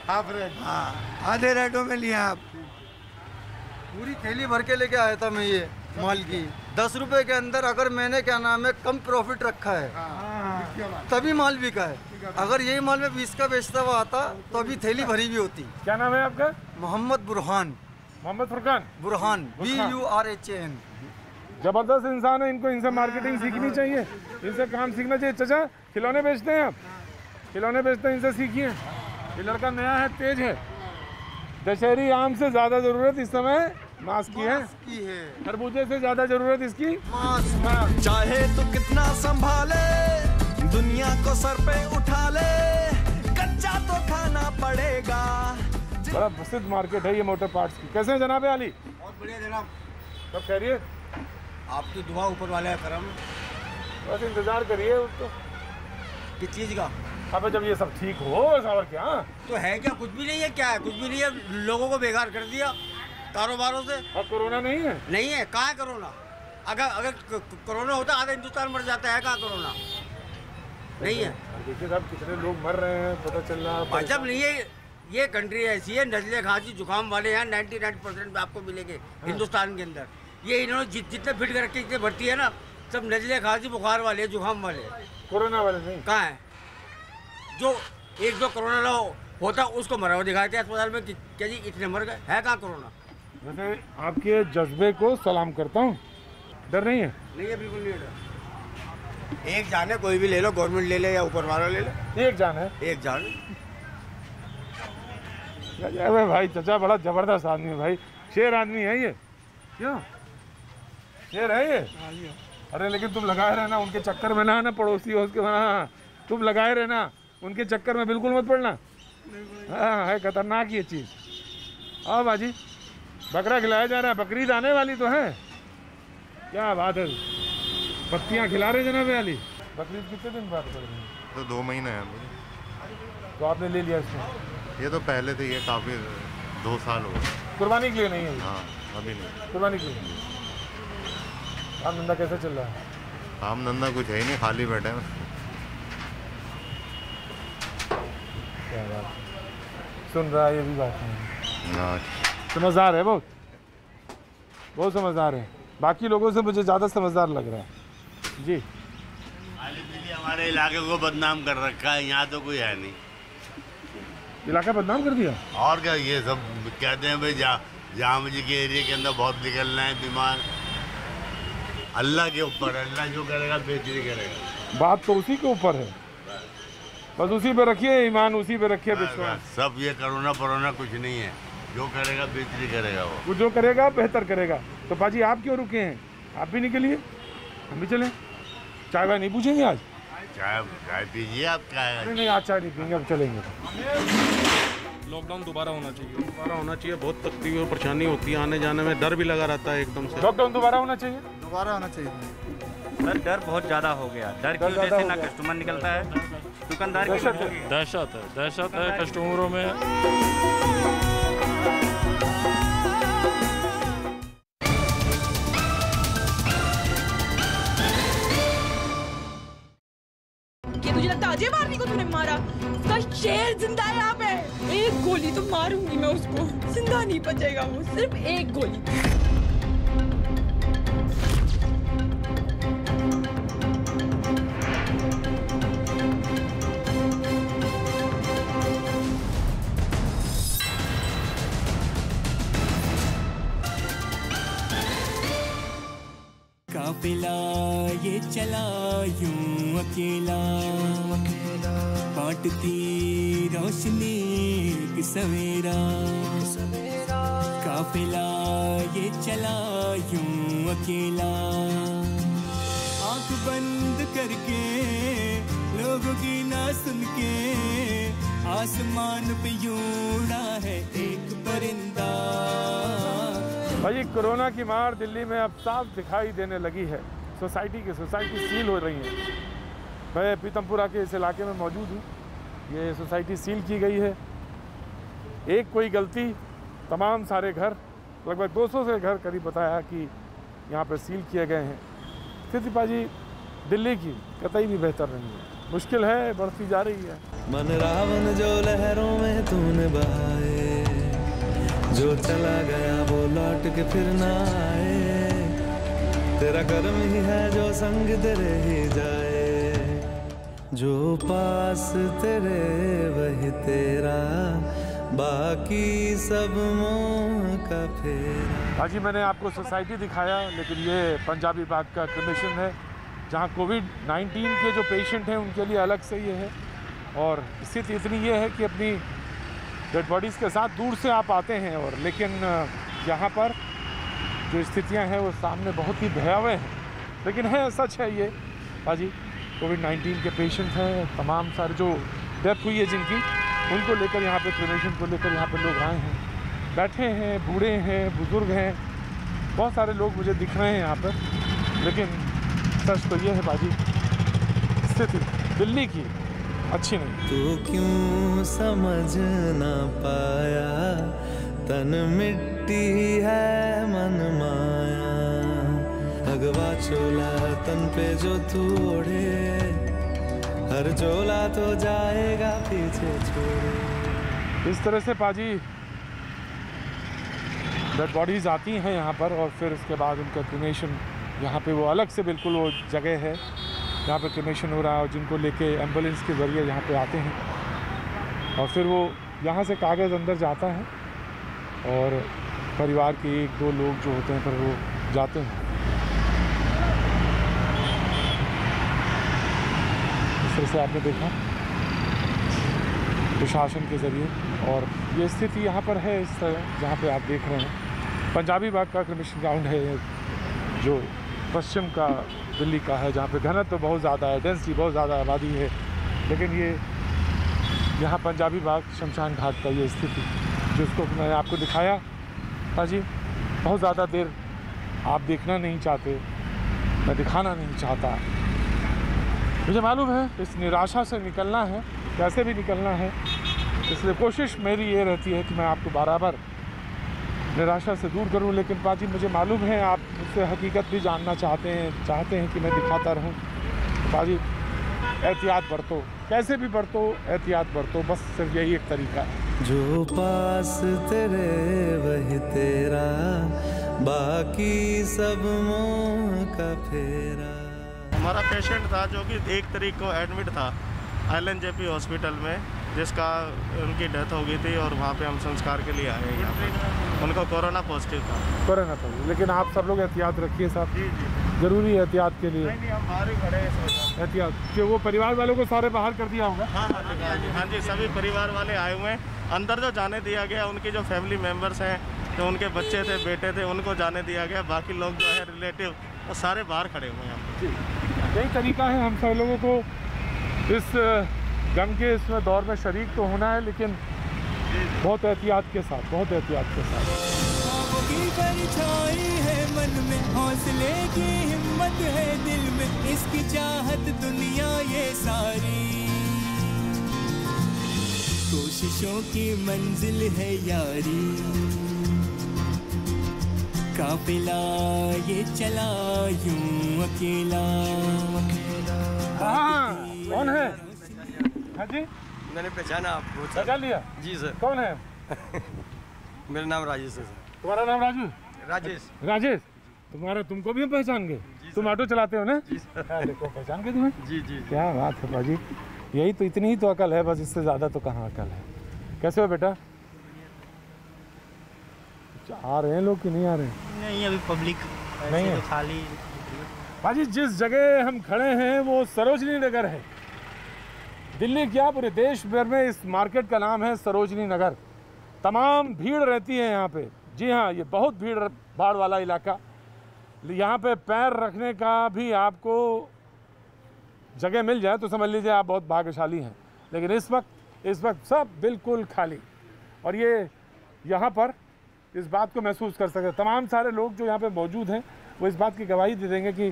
Speaker 17: Half rate. हाँ, आधे रेटों में लिया। आप
Speaker 13: पूरी थैली भर के लेके आया था मैं ये माल की। 10 रुपए के अंदर अगर मैंने क्या नाम है कम प्रॉफिट रखा है तभी माल बिका है। अगर यही माल में 20 का बेचता हुआ आता तो अभी थैली भरी भी होती।
Speaker 1: क्या नाम है आपका?
Speaker 13: मोहम्मद बुरहान।
Speaker 1: मोहम्मद फुरकान
Speaker 13: बुरहान, BURHAN।
Speaker 1: जबरदस्त इंसान है, इनसे मार्केटिंग सीखनी चाहिए, इनसे काम सीखना चाहिए। चाचा खिलौने बेचते हैं आप? खिलौने बेचते हैं, इनसे सीखिए। ये लड़का नया है, तेज है। दशहरी आम से ज्यादा जरूरत इस समय मास्क की है। खरबूजे से ज्यादा जरूरत इसकी मास्क।
Speaker 19: चाहे तो कितना संभाले, दुनिया को सर पे उठा ले, कच्चा तो खाना पड़ेगा।
Speaker 1: बड़ा प्रसिद्ध मार्केट है ये मोटर पार्ट्स की। कैसे हैं जनाब अली?
Speaker 8: बहुत बढ़िया जनाब।
Speaker 1: सब खैरियत?
Speaker 8: आपकी दुआ ऊपर वाले का करम।
Speaker 1: बस इंतजार करिए उसको।
Speaker 8: किस चीज़ का?
Speaker 1: अब जब ये सब ठीक हो और क्या
Speaker 8: तो है क्या? कुछ भी नहीं है। क्या है? कुछ भी नहीं है। लोगों को बेकार कर दिया कारोबारों से।
Speaker 1: अब कोरोना नहीं है?
Speaker 8: नहीं है। कहाँ है कोरोना? अगर कोरोना होता आधा हिंदुस्तान मर जाता है। कहाँ कोरोना नहीं है?
Speaker 1: देखिए साहब कितने लोग मर रहे हैं पता चल रहा है।
Speaker 8: भाई साहब ये कंट्री ऐसी है, नजले खांसी जुकाम वाले यहाँ 99% आपको मिलेंगे हिंदुस्तान के अंदर। ये इन्होंने जितने फिट कर रखे जितने भर्ती है ना, सब नजले खांसी बुखार वाले जुकाम वाले।
Speaker 1: कोरोना वाले नहीं।
Speaker 8: कहाँ है? जो एक दो कोरोना होता उसको मरा हुआ दिखाते हैं अस्पताल में कि क्या जी इतने मर गए। है कहाँ कोरोना?
Speaker 1: वैसे आपके जज्बे को सलाम करता हूँ। डर नहीं है?
Speaker 8: नहीं है, बिल्कुल नहीं है डर। एक जान है, कोई भी ले लो, गवर्नमेंट ले ले या ऊपर वाला ले ले।
Speaker 1: एक जान है? एक
Speaker 8: जान।
Speaker 1: अरे भाई चाचा बड़ा जबरदस्त आदमी है भाई, शेर आदमी है ये। क्यों शेर है ये? अरे लेकिन तुम लगाए रहना उनके चक्कर में ना पड़ोसी हो उसके। हाँ तुम लगाए रहना उनके चक्कर में, बिल्कुल मत पड़ना। हाँ है खतरनाक ये चीज़। आओ बाजी, बकरा खिलाया जा रहा है, बकरीद आने वाली तो है। क्या बात है, पत्तियाँ खिला रहे जनाब अली। बकरीद कितने दिन बाद पड़ रही है?
Speaker 20: तो 2 महीने हैं।
Speaker 1: तो आपने ले लिया इसमें?
Speaker 20: ये तो पहले से, ये काफ़ी 2 साल हो गए।
Speaker 1: कुर्बानी के लिए नहीं है?
Speaker 20: हाँ अभी नहीं।
Speaker 1: कुर्बानी के लिए। काम धंधा कैसे चल रहा है?
Speaker 20: काम धंधा कुछ है ही नहीं, खाली बैठे हैं।
Speaker 1: क्या बात, सुन रहा है ये भी बात नहीं। समझदार है, बहुत समझदार है। बाकी लोगों से मुझे ज़्यादा समझदार लग रहा है जी।
Speaker 21: हमारे इलाके को बदनाम कर रखा है, यहाँ तो कोई है नहीं।
Speaker 1: इलाका बदनाम कर दिया?
Speaker 21: और क्या, ये सब कहते हैं भाई जाम जी के एरिया के अंदर बहुत निकलना है बीमार। अल्लाह के ऊपर, अल्लाह जो करेगा बेहतरी करेगा।
Speaker 1: बात तो उसी के ऊपर है, बस उसी पे रखिए ईमान, उसी पे रखिए विश्वास।
Speaker 21: सब ये कोरोना कुछ नहीं है, जो करेगा बेहतरी करेगा। वो
Speaker 1: जो करेगा बेहतर करेगा। तो पाजी आप क्यों रुके हैं? आप भी निकलिए, हम भी चलें। चाय वाय नहीं पूछेंगे आज?
Speaker 21: चाय पीजिए आप। क्या है?
Speaker 1: नहीं आज चाय नहीं पीएंगे, अब चलेंगे।
Speaker 22: लॉकडाउन दोबारा होना चाहिए। बहुत तकलीफ और परेशानी होती है, आने जाने में डर भी लगा रहता है एकदम से।
Speaker 1: लॉकडाउन दोबारा होना चाहिए?
Speaker 22: दोबारा होना चाहिए
Speaker 23: सर। डर बहुत ज़्यादा हो गया। डर की वजह से ना कस्टमर निकलता है, दुकानदार की
Speaker 22: दहशत है कस्टमरों में।
Speaker 24: तुझे लगता है अजय मारनी को तूने मारा? उसका शेर जिंदा है यहाँ पे। एक गोली तो मारूंगी मैं उसको, जिंदा नहीं बचेगा वो, सिर्फ एक गोली।
Speaker 11: काफिला ये चला यूं अकेला, बांटती रोशनी एक सवेरा। काफिला ये चला यूं अकेला, आंख बंद करके लोगों की ना सुन के, आसमान पे यूं उड़ा है एक परिंदा।
Speaker 1: भाई कोरोना की मार दिल्ली में अब साफ दिखाई देने लगी है। सोसाइटी सील हो रही है। मैं पीतमपुरा के इस इलाके में मौजूद हूँ। ये सोसाइटी सील की गई है। एक कोई गलती, तमाम सारे घर, लगभग 200 से घर करीब बताया कि यहाँ पर सील किए गए हैं। स्थिति पाजी दिल्ली की कतई भी बेहतर नहीं है, मुश्किल है, बढ़ती जा रही है।
Speaker 19: मन रावण जो लहरों में तूने बहाए, जो चला गया वो लौट के फिर ना आए। तेरा कर्म ही है जो संग तेरे ही जाए, जो पास तेरे वही तेरा, बाकी सब मोह का फेरा।
Speaker 1: हाजी मैंने आपको सोसाइटी दिखाया, लेकिन ये पंजाबी बाग का क्रिमेशन है, जहाँ कोविड-19 के जो पेशेंट हैं उनके लिए अलग से ये है। और स्थिति इतनी ये है कि अपनी डेड बॉडीज़ के साथ दूर से आप आते हैं, और लेकिन यहाँ पर जो स्थितियाँ हैं वो सामने बहुत ही भयावह हैं। लेकिन है, सच है ये बाजी, कोविड-19 के पेशेंट हैं, तमाम सारे जो डेथ हुई है जिनकी, उनको लेकर यहाँ पे क्रिमेशन को लेकर यहाँ पे लोग आए हैं, बैठे हैं, बूढ़े हैं, बुज़ुर्ग हैं, बहुत सारे लोग मुझे दिख रहे हैं यहाँ पर। लेकिन सच तो ये है बाजी, स्थिति दिल्ली की अच्छी नहीं।
Speaker 19: तू क्यों समझ ना पाया, तन मिट्टी है मन माया, भगवा चोला तन पे जो तू ओढ़े, हर चोला तो जाएगा पीछे छोड़े।
Speaker 1: इस तरह से पाजी डेड बॉडीज़ आती हैं यहाँ पर, और फिर उसके बाद उनका क्रिमेशन, यहाँ पे वो अलग से बिल्कुल वो जगह है जहाँ पे क्रिमेशन हो रहा है, और जिनको लेके एम्बुलेंस के ज़रिए यहाँ पे आते हैं, और फिर वो यहाँ से कागज़ अंदर जाता है और परिवार के 1-2 लोग जो होते हैं फिर वो जाते हैं। इस तरह से आपने देखा प्रशासन के ज़रिए, और ये स्थिति यहाँ पर है इस तरह जहाँ पे आप देख रहे हैं। पंजाबी बाग का क्रिमेशन ग्राउंड है जो पश्चिम का दिल्ली का है, जहाँ पे घनत्व तो बहुत ज़्यादा है, डेंसिटी बहुत ज़्यादा आबादी है, लेकिन ये यहाँ पंजाबी बाग शमशान घाट का ये स्थिति जिसको मैंने आपको दिखाया पाजी, बहुत ज़्यादा देर आप देखना नहीं चाहते, मैं दिखाना नहीं चाहता। मुझे मालूम है इस निराशा से निकलना है, कैसे भी निकलना है, इसलिए कोशिश मेरी ये रहती है कि मैं आपको बराबर निराशा से दूर करूं। लेकिन पाजी मुझे मालूम है आप मुझसे हकीकत भी जानना चाहते हैं कि मैं दिखाता रहूं। पाजी एहतियात बरतो, कैसे भी बरतो, एहतियात बरतो, बस सिर्फ यही एक तरीका है।
Speaker 19: जो पास तेरे वही तेरा, बाकी सब मोह का फेरा।
Speaker 2: हमारा पेशेंट था जो कि 1 तारीख को एडमिट था LNJP हॉस्पिटल में, जिसका उनकी डेथ हो गई थी, और वहाँ पे हम संस्कार के लिए आए यहाँ पे। उनको कोरोना पॉजिटिव था।
Speaker 1: कोरोना पॉजिटिव, लेकिन आप सब लोग एहतियात रखिए साहब। जी जी, ज़रूरी है एहतियात के लिए।
Speaker 2: नहीं, हम बाहर ही खड़े हैं
Speaker 1: एहतियात, कि वो परिवार वालों को सारे बाहर कर दिया होगा।
Speaker 2: हाँ जी, सभी परिवार वाले आए हुए हैं। अंदर जो जाने दिया गया, उनकी जो फैमिली मेम्बर्स हैं, जो उनके बच्चे थे, बेटे थे, उनको जाने दिया गया। बाकी लोग जो है रिलेटिव, वो सारे बाहर खड़े हुए हैं।
Speaker 1: यही तरीका है, हम सब लोगों को इस गम के इस दौर में शरीक तो होना है, लेकिन बहुत एहतियात के साथ, बहुत एहतियात के साथ।
Speaker 11: की परछाई है मन में, हौसले की हिम्मत है दिल में, इसकी चाहत दुनिया ये सारी, कोशिशों की मंजिल है यारी, काफिला ये चला यूं अकेला।
Speaker 1: हाँ, कौन है? हाँ जी,
Speaker 3: मैंने पहचाना आपको।
Speaker 1: पहचान लिया?
Speaker 3: जी सर।
Speaker 1: कौन है?
Speaker 3: मेरा नाम राजेश है सर।
Speaker 1: तुम्हारा नाम राजू?
Speaker 3: राजेश।
Speaker 1: राजेश, तुमको भी हम पहचान गए? तुम ऑटो चलाते हो ना?
Speaker 3: जी सर।
Speaker 1: देखो पहचान गए तुम्हें?
Speaker 3: जी जी।
Speaker 1: क्या बात है बाजी, यही तो, इतनी ही तो अकल है बस, इससे ज़्यादा तो कहाँ अकल है। कैसे हो बेटा? आ रहे हैं लोग कि नहीं आ रहे?
Speaker 10: नहीं, अभी पब्लिक
Speaker 1: नहीं है,
Speaker 10: तो खाली।
Speaker 1: बाजी जिस जगह हम खड़े हैं वो सरोजनी नगर है। दिल्ली क्या, पूरे देश भर में इस मार्केट का नाम है सरोजनी नगर। तमाम भीड़ रहती है यहाँ पे। जी हाँ, ये बहुत भीड़ भाड़ वाला इलाका। यहाँ पे पैर रखने का भी आपको जगह मिल जाए तो समझ लीजिए आप बहुत भाग्यशाली हैं। लेकिन इस वक्त सब बिल्कुल खाली, और ये यहाँ पर इस बात को महसूस कर सकते हैं। तमाम सारे लोग जो यहाँ पे मौजूद हैं वो इस बात की गवाही दे देंगे कि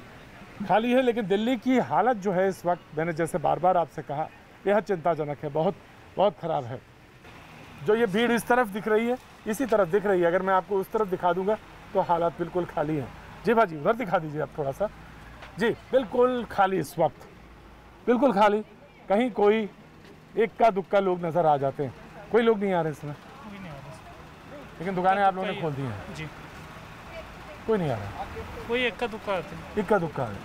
Speaker 1: खाली है। लेकिन दिल्ली की हालत जो है इस वक्त, मैंने जैसे बार बार आपसे कहा, बेहद चिंताजनक है, बहुत बहुत ख़राब है। जो ये भीड़ इस तरफ दिख रही है, इसी तरफ दिख रही है, अगर मैं आपको उस तरफ दिखा दूंगा तो हालात बिल्कुल खाली हैं। जी भाजी, उधर दिखा दीजिए आप थोड़ा सा। जी बिल्कुल खाली इस वक्त, बिल्कुल खाली। कहीं कोई इक्का दुक्का लोग नज़र आ जाते हैं, कोई लोग नहीं आ रहे इसमें, लेकिन दुकानें आप लोगों ने खोल दी हैं।
Speaker 4: जी,
Speaker 1: कोई नहीं आ रहा,
Speaker 4: कोई इक्का दुक्का आते हैं।
Speaker 1: इक्का दुक्का है।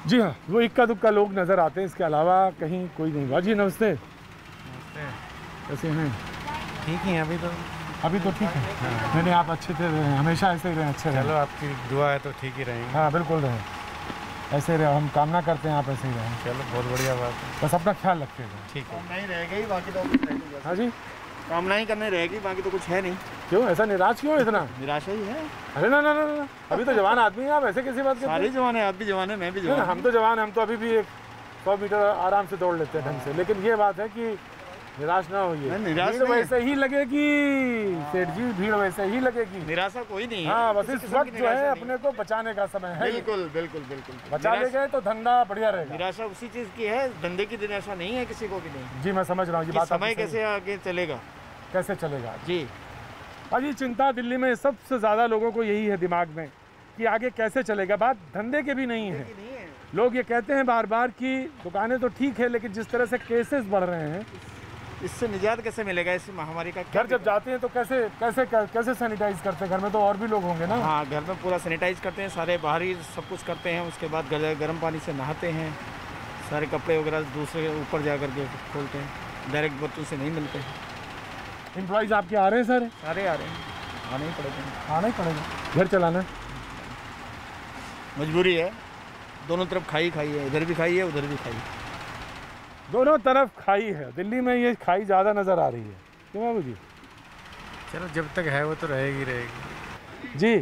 Speaker 1: जी हाँ, वो इक्का दुक्का लोग नज़र आते हैं, इसके अलावा कहीं कोई नहीं। बाजी नमस्ते।
Speaker 4: नमस्ते।
Speaker 1: कैसे हैं?
Speaker 4: ठीक ही हैं
Speaker 1: अभी तो ठीक है। नहीं, आप अच्छे थे, हमेशा ऐसे ही रहें, अच्छे रहें।
Speaker 4: चलो, आपकी दुआ है तो ठीक ही रहेंगे।
Speaker 1: हाँ बिल्कुल रहें। ऐसे रहे, हम कामना करते हैं आप ऐसे ही रहें।
Speaker 4: चलो बहुत बढ़िया बात है।
Speaker 1: बस अपना ख्याल रखिएगा।
Speaker 4: ठीक है।
Speaker 15: नहीं रहेगी, बाकी तो कुछ रहेगी।
Speaker 1: हाँ जी,
Speaker 15: कामना ही करने रहेगी, बाकी तो कुछ है नहीं।
Speaker 1: क्यों ऐसा निराश क्यों इतना?
Speaker 15: निराशा ही है।
Speaker 1: अरे ना ना ना ना, अभी तो जवान आदमी हैं आप, ऐसे कैसी बात करते हैं?
Speaker 15: सारे जवान हैं, आप भी जवान हैं, मैं भी जवान।
Speaker 1: हम तो जवान हैं, हम तो अभी भी 100 मीटर आराम से दौड़ लेते हैं ढंग से। लेकिन ये बात है कि निराश ना होइए, भीड़ वैसे ही लगेगी सेठ जी, भीड़ वैसे ही लगेगी,
Speaker 15: निराशा कोई नहीं है।
Speaker 1: हाँ, बस इस वक्त जो है अपने को बचाने का समय है।
Speaker 15: बिल्कुल बिल्कुल बिल्कुल,
Speaker 1: बचा ले गए तो धंधा बढ़िया रहेगा।
Speaker 15: निराशा उसी चीज़ की है, धंधे की निराशा नहीं है किसी को भी नहीं।
Speaker 1: जी मैं समझ रहा हूँ, ये बात
Speaker 15: समय कैसे आगे चलेगा,
Speaker 1: कैसे चलेगा
Speaker 15: जी।
Speaker 1: अजी चिंता दिल्ली में सबसे ज़्यादा लोगों को यही है दिमाग में कि आगे कैसे चलेगा। बात धंधे के भी नहीं है, लोग ये कहते हैं बार बार कि दुकानें तो ठीक है, लेकिन जिस तरह से केसेस बढ़ रहे हैं,
Speaker 15: इससे निजात कैसे मिलेगा इस महामारी का?
Speaker 1: घर जब जाते हैं तो कैसे कैसे कैसे सैनिटाइज करते हैं? घर में तो और भी लोग होंगे ना।
Speaker 15: हाँ, घर में पूरा सैनिटाइज करते हैं, सारे बाहर ही सब कुछ करते हैं। उसके बाद गर्म पानी से नहाते हैं, सारे कपड़े वगैरह दूसरे ऊपर जा करके खोलते हैं, डायरेक्ट बर्तन से नहीं मिलते हैं।
Speaker 1: एम्प्लॉइज़ आपके आ रहे हैं?
Speaker 15: सारे आ रहे हैं, आना ही पड़ेगा।
Speaker 1: आना ही पड़ेगा, घर चलाना
Speaker 15: मजबूरी है। दोनों तरफ खाई है, इधर भी खाई है, उधर भी खाई है,
Speaker 1: दोनों तरफ खाई है। दिल्ली में ये खाई ज़्यादा नज़र आ रही है, क्यों बाबू जी?
Speaker 4: चलो जब तक है वो तो रहेगी।
Speaker 1: जी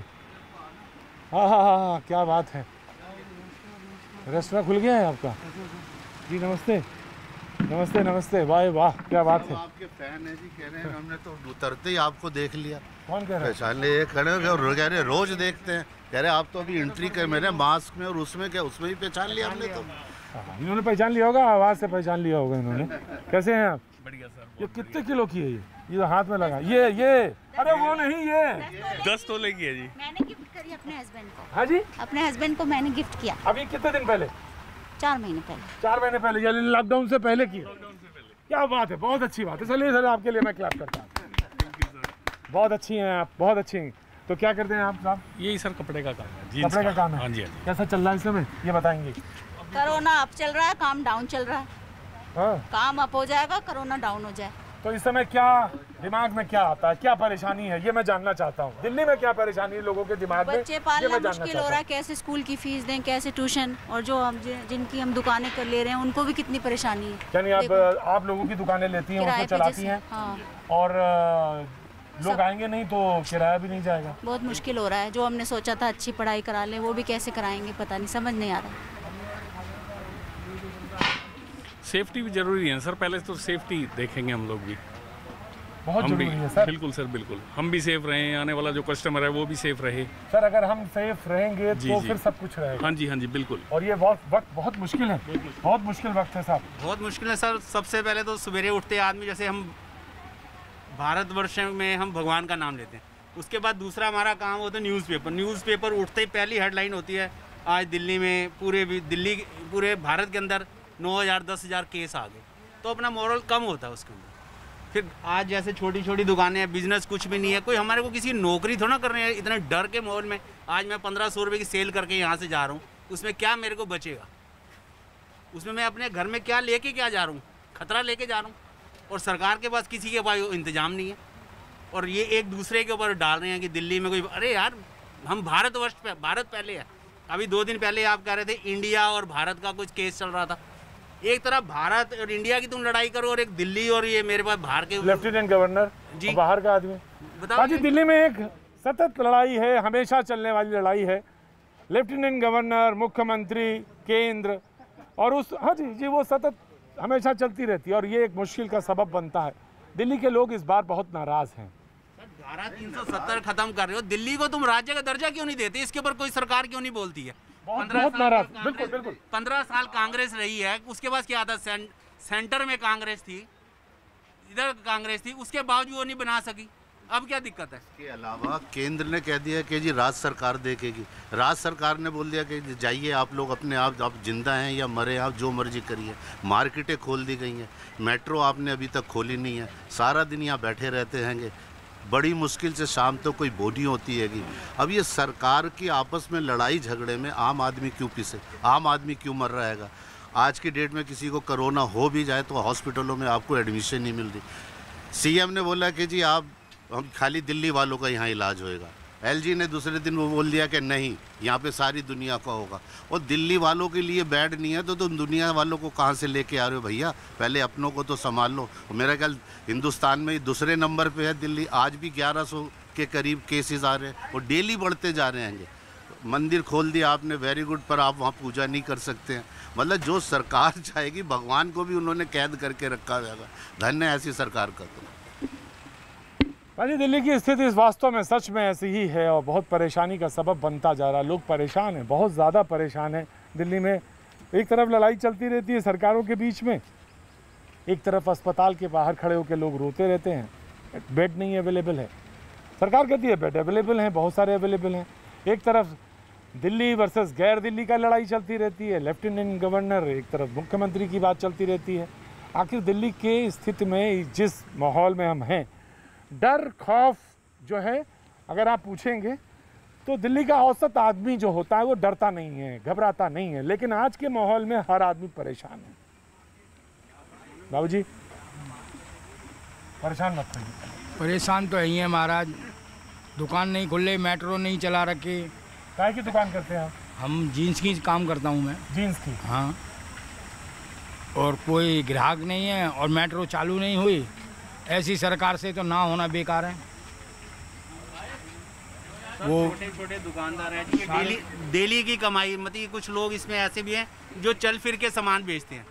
Speaker 1: हाँ हाँ हाँ हाँ, क्या बात है। रेस्टोरेंट खुल गया है आपका? जी नमस्ते नमस्ते नमस्ते, वाह वाह क्या बात है।
Speaker 21: आपके फैन है जी, कह रहे हैं हमने तो उतरते ही आपको देख लिया।
Speaker 1: कौन कह रहा है?
Speaker 21: पहचान ये कह रहे रोज देखते हैं, कह रहे आप तो अभी एंट्री कर मेरे मास्क में और उसमें क्या, उसमें ही पहचान लिया हमने तो।
Speaker 1: इन्होंने पहचान लिया होगा, आवाज़ से पहचान लिया होगा इन्होंने। कैसे हैं आप?
Speaker 22: बढ़िया सर।
Speaker 1: ये कितने किलो की है ये तो हाथ में लगा? ये अरे वो नहीं, ये
Speaker 22: 10 तोले की है जी।
Speaker 5: मैंने गिफ्ट करी अपने हस्बैंड को।
Speaker 1: हाँ जी,
Speaker 5: अपने हस्बैंड को मैंने गिफ्ट किया।
Speaker 1: अभी कितने दिन पहले?
Speaker 5: 4 महीने पहले।
Speaker 1: 4 महीने पहले, यानी लॉकडाउन से पहले की? क्या बात है, बहुत अच्छी बात है। चलिए सर, आपके लिए मैं क्लैप करता हूँ। बहुत अच्छी हैं आप, बहुत अच्छी हैं। तो क्या करते हैं आप साहब?
Speaker 22: यही सर कपड़े का काम है।
Speaker 1: कपड़े का काम है?
Speaker 22: हाँ जी हाँ जी।
Speaker 1: कैसा चल रहा है इस समय, ये बताएंगे?
Speaker 5: कोरोना अप चल रहा है, काम डाउन चल रहा है।
Speaker 1: हाँ।
Speaker 5: काम अप हो जाएगा, कोरोना डाउन हो जाए।
Speaker 1: तो इस समय क्या दिमाग में क्या आता है, क्या परेशानी है, ये मैं जानना चाहता हूँ। दिल्ली में क्या परेशानी है लोगों के दिमाग में,
Speaker 5: बच्चे पालना मुश्किल हो रहा है, कैसे स्कूल की फीस दें, कैसे ट्यूशन, और जो हम जिनकी हम दुकानें कर ले रहे हैं उनको भी कितनी परेशानी है।
Speaker 1: यानी आप लोगों की दुकानें लेती हैं, उनको चलाती हैं,
Speaker 5: हाँ।
Speaker 1: और लोग आएंगे नहीं तो किराया भी नहीं जाएगा।
Speaker 5: बहुत मुश्किल हो रहा है। जो हमने सोचा था अच्छी पढ़ाई करा लें, वो भी कैसे कराएंगे पता नहीं, समझ नहीं आ रहा।
Speaker 22: सेफ्टी भी जरूरी है सर, पहले तो सेफ्टी देखेंगे हम लोग भी।
Speaker 1: बहुत जरूरी है सर।
Speaker 22: बिल्कुल सर, बिल्कुल। हम भी सेफ रहें, आने वाला जो कस्टमर है वो भी सेफ रहे।
Speaker 1: सर अगर हम सेफ रहेंगे तो फिर सब कुछ रहेगा।
Speaker 22: हाँ जी बिल्कुल।
Speaker 1: और ये वक्त बहुत मुश्किल है, बहुत मुश्किल वक्त है साहब।
Speaker 23: बहुत मुश्किल है सर। सबसे पहले तो सवेरे उठते आदमी, जैसे हम भारतवर्ष में हम भगवान का नाम लेते हैं, उसके बाद दूसरा हमारा काम होता है न्यूज़पेपर उठते ही पहली हेडलाइन होती है आज दिल्ली में, पूरे भारत के अंदर 9,000 10,000 केस आ गए, तो अपना मोरल कम होता है उसके अंदर। फिर आज जैसे छोटी छोटी दुकानें हैं, बिजनेस कुछ भी नहीं है, कोई हमारे को किसी नौकरी थोड़ा कर रहे हैं। इतने डर के माहौल में आज मैं 1500 रुपये की सेल करके यहाँ से जा रहा हूँ, उसमें क्या मेरे को बचेगा? उसमें मैं अपने घर में क्या लेके क्या जा रहा हूँ? खतरा लेके जा रहा हूँ। और सरकार के पास किसी के पास इंतजाम नहीं है, और ये एक दूसरे के ऊपर डाल रहे हैं कि दिल्ली में कोई, अरे यार हम भारत पहले है। अभी 2 दिन पहले आप कह रहे थे इंडिया और भारत का कुछ केस चल रहा था। एक तरफ भारत और इंडिया की तुम लड़ाई करो, और एक दिल्ली और ये मेरे पास बाहर के
Speaker 1: लेफ्टिनेंट गवर्नर जी, बाहर का आदमी बताओ जी। दिल्ली में एक सतत लड़ाई है, हमेशा चलने वाली लड़ाई है। लेफ्टिनेंट गवर्नर, मुख्यमंत्री, केंद्र और उस हाँ जी वो सतत हमेशा चलती रहती है, और ये एक मुश्किल का सबब बनता है। दिल्ली के लोग इस बार बहुत नाराज हैं।
Speaker 23: धारा 370 खत्म कर रहे हो, दिल्ली को तुम राज्य का दर्जा क्यों नहीं देते? इसके ऊपर कोई सरकार क्यों नहीं बोलती है? 15 साल कांग्रेस रही है, उसके बाद क्या था? सेंटर में कांग्रेस थी, इधर कांग्रेस थी, उसके बावजूद वो नहीं बना सकी। अब क्या दिक्कत है?
Speaker 21: इसके अलावा केंद्र ने कह दिया कि जी राज्य सरकार देखेगी। राज्य सरकार ने बोल दिया कि जाइए आप लोग अपने आप जिंदा हैं या मरे, आप जो मर्जी करिए। मार्केटें खोल दी गई हैं, मेट्रो आपने अभी तक खोली नहीं है, सारा दिन यहाँ बैठे रहते हैंगे। बड़ी मुश्किल से शाम तो कोई बॉडी होती हैगी। अब ये सरकार की आपस में लड़ाई झगड़े में आम आदमी क्यों पिसे, आम आदमी क्यों मर रहा हैगा? आज की डेट में किसी को कोरोना हो भी जाए तो हॉस्पिटलों में आपको एडमिशन नहीं मिल रही। सीएम ने बोला कि जी हम खाली दिल्ली वालों का यहाँ इलाज होएगा। एलजी ने दूसरे दिन वो बोल दिया कि नहीं, यहाँ पे सारी दुनिया का होगा। और दिल्ली वालों के लिए बैड नहीं है तो तुम दुनिया वालों को कहाँ से लेके आ रहे हो भैया? पहले अपनों को तो संभाल लो। मेरा ख्याल हिंदुस्तान में दूसरे नंबर पे है दिल्ली। आज भी 1100 के करीब केसेस आ रहे हैं और डेली बढ़ते जा रहे हैं। मंदिर खोल दिया आपने, वेरी गुड, पर आप वहाँ पूजा नहीं कर सकते हैं। मतलब जो सरकार चाहेगी, भगवान को भी उन्होंने कैद करके रखा हुआ है। धन्य ऐसी सरकार का। तो
Speaker 1: भाई दिल्ली की स्थिति इस वास्तव में सच में ऐसी ही है और बहुत परेशानी का सबब बनता जा रहा है। लोग परेशान हैं, बहुत ज़्यादा परेशान हैं। दिल्ली में एक तरफ लड़ाई चलती रहती है सरकारों के बीच में, एक तरफ अस्पताल के बाहर खड़े होकर लोग रोते रहते हैं, बेड नहीं अवेलेबल है। सरकार कहती है बेड अवेलेबल हैं, बहुत सारे अवेलेबल हैं। एक तरफ दिल्ली वर्सेस गैर दिल्ली का लड़ाई चलती रहती है, लेफ्टिनेंट गवर्नर, एक तरफ मुख्यमंत्री की बात चलती रहती है। आखिर दिल्ली के स्थिति में, जिस माहौल में हम हैं, डर खौफ जो है, अगर आप पूछेंगे तो दिल्ली का औसत आदमी जो होता है वो डरता नहीं है, घबराता नहीं है। लेकिन आज के माहौल में हर आदमी परेशान है। बाबू जी परेशान मत होइए।
Speaker 4: परेशान तो यही है महाराज, दुकान नहीं खुले, मेट्रो नहीं चला रखे।
Speaker 1: काय की दुकान करते हैं आप?
Speaker 4: हम जीन्स की काम करता हूँ मैं।
Speaker 1: जीन्स की?
Speaker 4: हाँ। और कोई ग्राहक नहीं है और मेट्रो चालू नहीं हुई। ऐसी सरकार से तो ना होना बेकार है।
Speaker 23: वो छोटे-छोटे दुकानदार हैं जिनकी डेली की कमाई, मतलब कुछ लोग इसमें ऐसे भी हैं जो चल फिर के सामान बेचते हैं,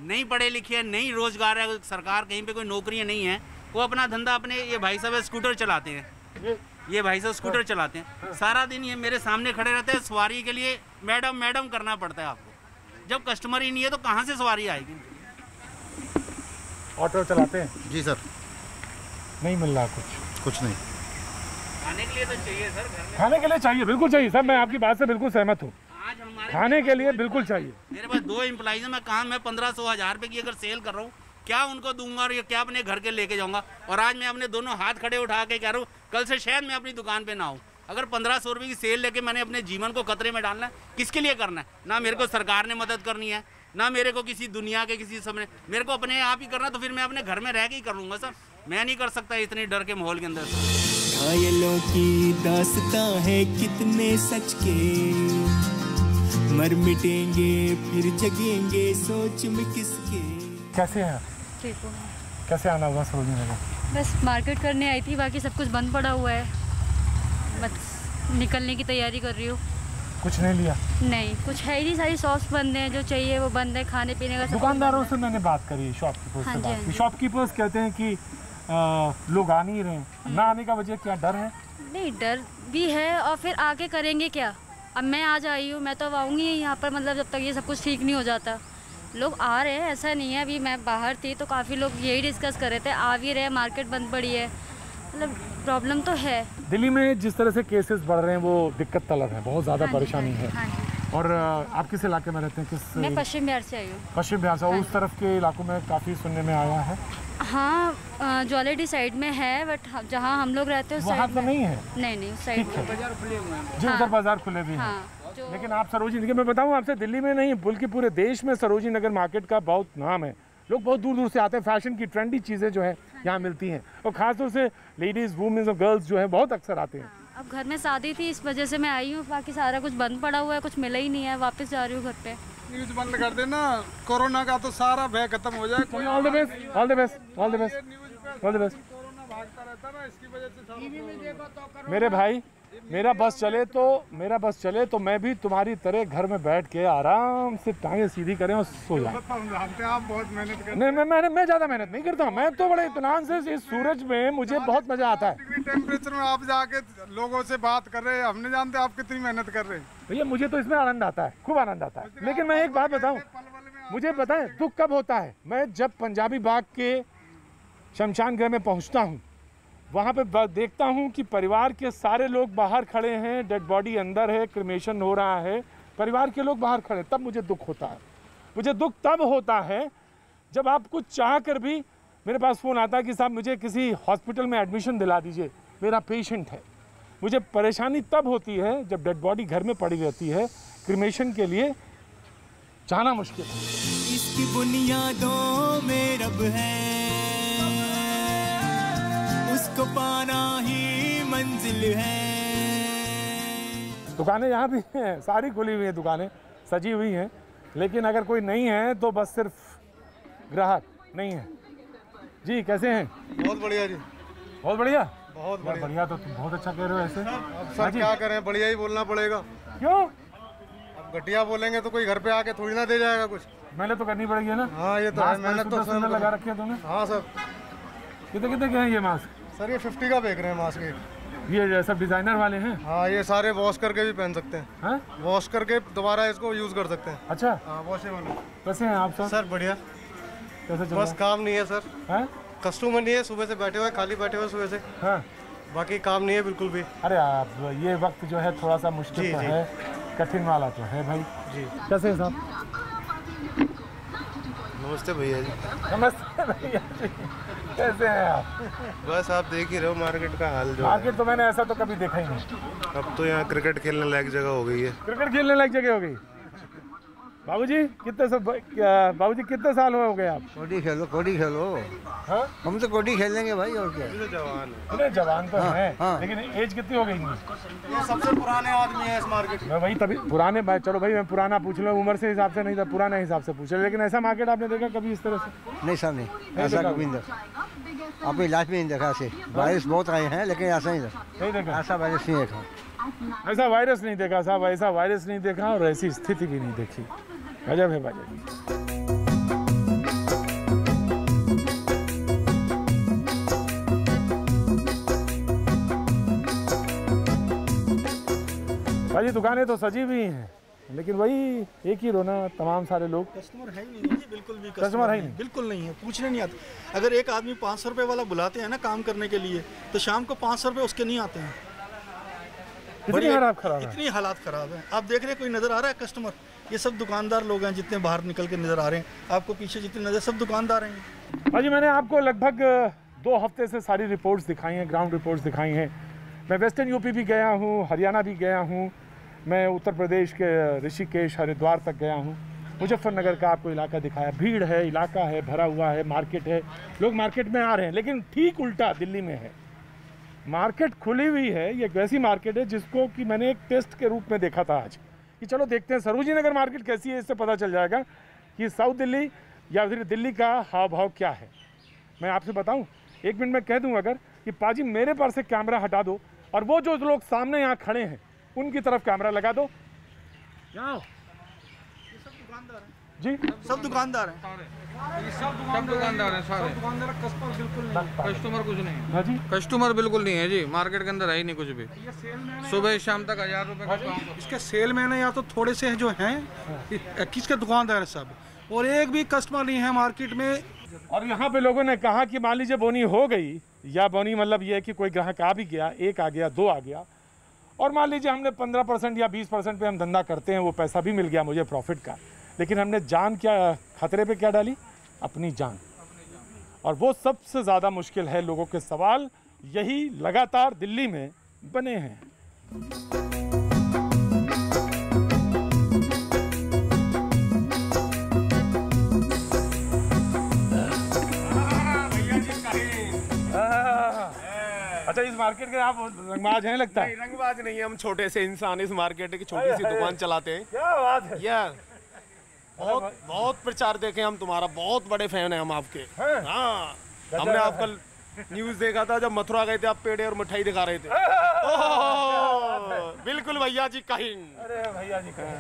Speaker 23: नहीं पढ़े लिखे हैं, नहीं रोजगार है, सरकार कहीं पे कोई नौकरियां नहीं है, वो अपना धंधा अपने, ये भाई साहब स्कूटर चलाते हैं, ये भाई साहब स्कूटर चलाते हैं, सारा दिन ये मेरे सामने खड़े रहते हैं। सवारी के लिए मैडम मैडम करना पड़ता है आपको। जब कस्टमर ही नहीं है तो कहाँ से सवारी आएगी?
Speaker 1: ऑटो चलाते हैं?
Speaker 21: जी सर।
Speaker 1: नहीं मिल रहा कुछ नहीं।
Speaker 23: खाने के लिए तो चाहिए सर, घर में
Speaker 1: खाने के लिए चाहिए, बिल्कुल चाहिए सर, मैं आपकी बात से बिल्कुल सहमत हूँ। खाने के लिए बिल्कुल चाहिए।
Speaker 23: मेरे पास 2 एम्प्लॉइज हैं, मैं काम मैं 1500-1000 रुपये की अगर सेल कर रहा हूँ, क्या उनको दूंगा और ये क्या अपने घर के लेके जाऊंगा? और आज मैं अपने दोनों हाथ खड़े उठा के कह रहा हूँ, कल से शायद मैं अपनी दुकान पे ना आऊँ। अगर 1500 रुपये की सेल लेके मैंने अपने जीवन को खतरे में डालना है, किसके लिए करना है? ना मेरे को सरकार ने मदद करनी है, ना मेरे को किसी दुनिया के किसी समय, मेरे को अपने आप ही करना। तो फिर मैं अपने घर में रह के ही कर लूँगा सर, मैं नहीं कर सकता इतनी डर के माहौल के अंदर।
Speaker 11: घायलों की दास्तां है कितने सच के, मर मिटेंगे फिर जगेंगे सोच में किसके।
Speaker 1: कैसे हैं?
Speaker 5: ठीक हूँ।
Speaker 1: कैसे आना हुआ सरोजनी नगर?
Speaker 5: बस मार्केट करने आई थी, बाकी सब कुछ बंद पड़ा हुआ है, बस निकलने की तैयारी कर रही हूँ।
Speaker 1: कुछ नहीं लिया?
Speaker 5: नहीं, कुछ है ही नहीं, सारी शॉप्स बंद हैं, जो चाहिए वो बंद है, खाने पीने का।
Speaker 1: दुकानदारों से मैंने बात करी, शॉपकीपर्स से बात की। शॉपकीपर्स कहते हैं कि लोग आ नहीं रहे हैं। ना आने का वजह क्या, डर है?
Speaker 5: नहीं, डर भी है और फिर आके करेंगे क्या? अब मैं आज आई हूँ, मैं तो अब आऊँगी यहाँ पर, मतलब जब तक ये सब कुछ ठीक नहीं हो जाता। लोग आ रहे हैं, ऐसा नहीं है। अभी मैं बाहर थी तो काफ़ी लोग यही डिस्कस कर रहे थे, आ भी रहे, मार्केट बंद पड़ी है, मतलब प्रॉब्लम तो है।
Speaker 1: दिल्ली में जिस तरह से केसेस बढ़ रहे हैं वो दिक्कत तलब है, बहुत ज़्यादा परेशानी है। और आप किस इलाके में रहते हैं? किस?
Speaker 5: मैं पश्चिम बिहार से आई हूँ।
Speaker 1: पश्चिम बिहार से? उस तरफ के इलाकों में काफ़ी सुनने में आया है।
Speaker 5: हाँ, ज्वेलरी साइड में है, बट जहाँ हम लोग रहते हैं
Speaker 1: वहाँ तो नहीं है।
Speaker 5: नहीं उस साइड में
Speaker 1: बाजार खुले हुए हैं। जी, उधर बाजार खुले भी हैं। लेकिन आप सरोजनी नगर, मैं बताऊँ आपसे, दिल्ली में नहीं बल्कि पूरे देश में सरोजनी नगर मार्केट का बहुत नाम है। लोग बहुत दूर दूर से आते हैं, फैशन की ट्रेंडी चीज़ें जो है यहाँ मिलती हैं, और ख़ासतौर से लेडीज़, वुमेन्स और गर्ल्स जो है बहुत अक्सर आते हैं।
Speaker 5: अब घर में शादी थी, इस वजह से मैं आई हूँ, बाकी सारा कुछ बंद पड़ा हुआ है, कुछ मिला ही नहीं है, वापस जा रही हूँ घर पे।
Speaker 6: न्यूज़ बंद कर देना, कोरोना का तो सारा भय खत्म हो जाए।
Speaker 1: All the best, all the best, all the best, all the best.
Speaker 6: भागता रहता ना, इसकी वजह से टीवी में देखो तो
Speaker 1: मेरे भाई, मेरा बस चले तो मैं भी तुम्हारी तरह घर में बैठ के आराम से टांगे सीधी करें और सो जाए।
Speaker 6: आप बहुत मेहनत करते
Speaker 1: हैं। नहीं, मैं ज़्यादा मेहनत नहीं करता हूँ, मैं तो बड़े इत्मीनान से इस सूरज में मुझे बहुत मज़ा आता है।
Speaker 6: टेम्परेचर में आप जाके लोगों से बात कर रहे हैं, हम नहीं जानते आप कितनी मेहनत कर रहे हैं।
Speaker 1: भैया मुझे तो इसमें आनंद आता है, खूब आनंद आता है। लेकिन मैं एक बात बताऊँ, मुझे बताएं दुख कब होता है? मैं जब पंजाबी बाग के शमशान गृह में पहुँचता हूँ, वहाँ पे देखता हूँ कि परिवार के सारे लोग बाहर खड़े हैं, डेड बॉडी अंदर है, क्रिमेशन हो रहा है, परिवार के लोग बाहर खड़े, तब मुझे दुख होता है। मुझे दुख तब होता है जब आप कुछ चाह कर भी, मेरे पास फ़ोन आता है कि साहब मुझे किसी हॉस्पिटल में एडमिशन दिला दीजिए, मेरा पेशेंट है। मुझे परेशानी तब होती है जब डेड बॉडी घर में पड़ी रहती है, क्रिमेशन के लिए जाना मुश्किल है।
Speaker 11: इसकी बुनियादों में रब है, उसको पाना ही मंजिल है।
Speaker 1: दुकानें यहाँ भी हैं, सारी खुली हुई हैं, दुकानें सजी हुई हैं, लेकिन अगर कोई नहीं है तो बस सिर्फ ग्राहक नहीं है। जी कैसे हैं?
Speaker 6: बहुत बढ़िया जी,
Speaker 1: बहुत बढ़िया।
Speaker 6: बहुत बढ़िया।
Speaker 1: बढ़िया तो तुम बहुत अच्छा कह रहे हो ऐसे।
Speaker 6: अब सर क्या करें, बढ़िया ही बोलना पड़ेगा।
Speaker 1: क्यों?
Speaker 6: अब घटिया बोलेंगे तो कोई घर पे आके थोड़ी ना दे जाएगा कुछ।
Speaker 1: मेहनत तो करनी पड़ेगी ना।
Speaker 6: हाँ ये तो है, मेहनत तो
Speaker 1: सुंदर लगा रखे हैं तुमने।
Speaker 6: हाँ सर।
Speaker 1: कितने कितने के हैं ये मास्क?
Speaker 6: सर ये 50 का बेच रहे हैं मास्क।
Speaker 1: ये सब डिजाइनर वाले हैं?
Speaker 6: हाँ ये सारे वॉश करके भी पहन सकते हैं।
Speaker 1: हाँ?
Speaker 6: वॉश करके दोबारा इसको यूज कर सकते हैं।
Speaker 1: अच्छा।
Speaker 6: हाँ वॉशेबल।
Speaker 1: कैसे हैं आप सब?
Speaker 6: सर बढ़िया।
Speaker 1: कैसे चल
Speaker 6: बस काम नहीं है सर।
Speaker 1: हैं?
Speaker 6: कस्टमर नहीं है, सुबह से बैठे हुए, खाली बैठे हुए सुबह से।
Speaker 1: हाँ।
Speaker 6: बाकी काम नहीं है बिल्कुल भी।
Speaker 1: अरे आप ये वक्त जो है थोड़ा सा मुश्किल तो है, कठिन वाला तो है भाई।
Speaker 6: जी।
Speaker 1: कैसे हैं साहब?
Speaker 20: नमस्ते भैया जी।
Speaker 1: नमस्ते भैया जी, कैसे हैं आप?
Speaker 20: बस आप देख ही रहे हो मार्केट का हाल जो
Speaker 1: मार्केट तो मैंने ऐसा तो कभी देखा ही नहीं।
Speaker 20: अब तो यहाँ क्रिकेट खेलने लायक जगह हो गई है।
Speaker 1: क्रिकेट खेलने लायक जगह हो गई। बाबूजी कितने साल हो गए आप?
Speaker 17: कोडी खेलो।
Speaker 1: हाँ?
Speaker 17: हम तो कोडी खेल लेंगे भाई, और क्या।
Speaker 1: जवान तो
Speaker 17: हाँ,
Speaker 1: हैं,
Speaker 17: हाँ।
Speaker 1: लेकिन एज कितनी हो गई?
Speaker 6: ये सबसे पुराने आदमी है इस मार्केट में।
Speaker 1: भाई तभी पुराने भाई, चलो भाई मैं पुराना पूछ लूँ, उम्र से हिसाब से नहीं था, पुराने हिसाब से पूछ रहे, लेकिन ऐसा मार्केट आपने देखा कभी इस तरह से?
Speaker 17: नहीं सर, नहीं ऐसा कभी नहीं देखा। आपकी लाइफ में नहीं देखा ऐसे। वायरस बहुत आए हैं लेकिन ऐसा नहीं देखा। ऐसा वायरस नहीं देखा।
Speaker 1: ऐसा वायरस नहीं देखा साहब, ऐसा वायरस नहीं देखा और ऐसी स्थिति भी नहीं देखी। गजब है भाई। भाई दुकानें तो सजी हुई हैं, लेकिन वही एक ही रोना, तमाम सारे लोग।
Speaker 7: कस्टमर है ही नहीं, बिल्कुल भी
Speaker 1: कस्टमर है ही नहीं,
Speaker 7: बिल्कुल नहीं है। पूछने नहीं आते। अगर एक आदमी 500 रुपये वाला बुलाते हैं ना काम करने के लिए, तो शाम को 500 रुपये उसके नहीं आते हैं।
Speaker 1: इतनी हालात खराब है।
Speaker 7: इतनी हालात खराब है। आप देख रहे हैं, कोई नजर आ रहा है कस्टमर? ये सब दुकानदार लोग हैं जितने बाहर निकल के नजर आ रहे हैं आपको, पीछे जितने नजर, सब दुकानदार हैं।
Speaker 1: भाजी मैंने आपको लगभग 2 हफ्ते से सारी रिपोर्ट्स दिखाई हैं, ग्राउंड रिपोर्ट्स दिखाई हैं। मैं वेस्टर्न यूपी भी गया हूँ, हरियाणा भी गया हूँ, मैं उत्तर प्रदेश के ऋषिकेश हरिद्वार तक गया हूँ, मुजफ्फरनगर का आपको इलाका दिखाया। भीड़ है, इलाका है, भरा हुआ है, मार्केट है, लोग मार्केट में आ रहे हैं। लेकिन ठीक उल्टा दिल्ली में है। मार्केट खुली हुई है, ये एक वैसी मार्केट है जिसको कि मैंने एक टेस्ट के रूप में देखा था आज, कि चलो देखते हैं सरोजिनी नगर मार्केट कैसी है, इससे पता चल जाएगा कि साउथ दिल्ली या फिर दिल्ली का हाव भाव क्या है। मैं आपसे बताऊं, 1 मिनट में कह दूं अगर कि पाजी मेरे पर से कैमरा हटा दो और वो जो लोग सामने यहाँ खड़े हैं उनकी तरफ कैमरा लगा दो।
Speaker 7: यहाँ ये सब दुकानदार हैं
Speaker 1: जी,
Speaker 7: सब दुकानदार हैं।
Speaker 12: सब दुकानदार हैं सारे।
Speaker 7: कस्टमर बिल्कुल नहीं,
Speaker 12: कस्टमर कुछ नहीं
Speaker 1: है जी,
Speaker 12: कस्टमर बिल्कुल नहीं है जी। मार्केट के अंदर है ही नहीं कुछ भी। सुबह शाम तक 1000 रुपए का काम।
Speaker 7: इसके सेलमैन है या तो थोड़े से जो हैं, 21 के दुकानदार है सब, और एक भी कस्टमर नहीं है मार्केट में।
Speaker 1: और यहाँ पे लोगों ने कहा कि मान लीजिए बोनी हो गई, या बोनी मतलब ये है कि कोई ग्राहक आ भी गया, 1 आ गया, 2 आ गया, और मान लीजिए हमने 15% या 20% पे हम धंधा करते हैं, वो पैसा भी मिल गया मुझे प्रॉफिट का, लेकिन हमने जान क्या खतरे पे क्या डाली? अपनी जान। और वो सबसे ज़्यादा मुश्किल है। लोगों के सवाल यही लगातार दिल्ली में बने हैं। अच्छा, इस मार्केट के आप रंगबाज हैं लगता है?
Speaker 9: रंगबाज नहीं है, हम छोटे से इंसान इस मार्केट की छोटी सी दुकान चलाते हैं।
Speaker 1: क्या बात है
Speaker 9: यार, बहुत प्रचार देखे हम तुम्हारा, बहुत बड़े फैन हैं हम आपके। हाँ, हमने आपका न्यूज़ देखा था जब मथुरा गए थे, आप पेड़े और मिठाई दिखा रहे थे। बिल्कुल भैया जी कहीं।
Speaker 1: अरे भैया जी कहीं।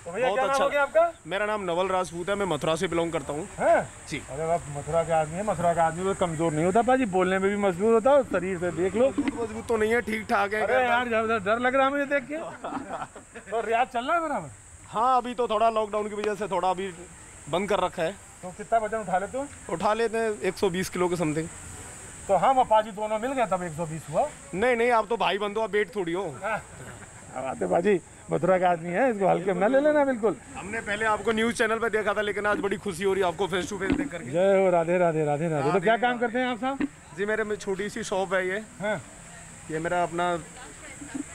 Speaker 1: तो भैया
Speaker 9: बहुत
Speaker 1: क्या नाम हो गया आपका?
Speaker 9: मेरा नाम नवल राजपूत है, मैं मथुरा से बिलोंग करता हूँ जी।
Speaker 1: अरे आप मथुरा के आदमी है। मथुरा का आदमी तो कमजोर नहीं होता पाजी, बोलने में भी मजबूत होता है, शरीर से देख लो।
Speaker 9: मजबूत तो नहीं है, ठीक ठाक है।
Speaker 1: अरे यार डर लग रहा है मुझे देख के। तो रियाज चल रहा है बराबर?
Speaker 9: हाँ, अभी तो थोड़ा लॉकडाउन की वजह से थोड़ा अभी बंद कर रखा है।
Speaker 1: तो कितना वजन उठा लेते हो?
Speaker 9: उठा लेते हैं 120 किलो के समथिंग।
Speaker 1: तो हम पाजी दोनों मिल गए तब 120 हुआ?
Speaker 9: नहीं, आप तो भाई बंधु, आप बेट थोड़ी हो।
Speaker 1: आते बाजी, मथुरा का आदमी है, इसको हल्के में ना ले लेना बिल्कुल।
Speaker 9: हमने पहले आपको न्यूज़ चैनल पे देखा था, लेकिन आज बड़ी खुशी हो रही है आपको फेस टू फेस देख करके।
Speaker 1: जय हो, राधे राधे राधे राधे। तो क्या काम करते हैं आप साहब?
Speaker 9: जी, मेरे में छोटी सी शॉप है ये। हाँ, ये मेरा अपना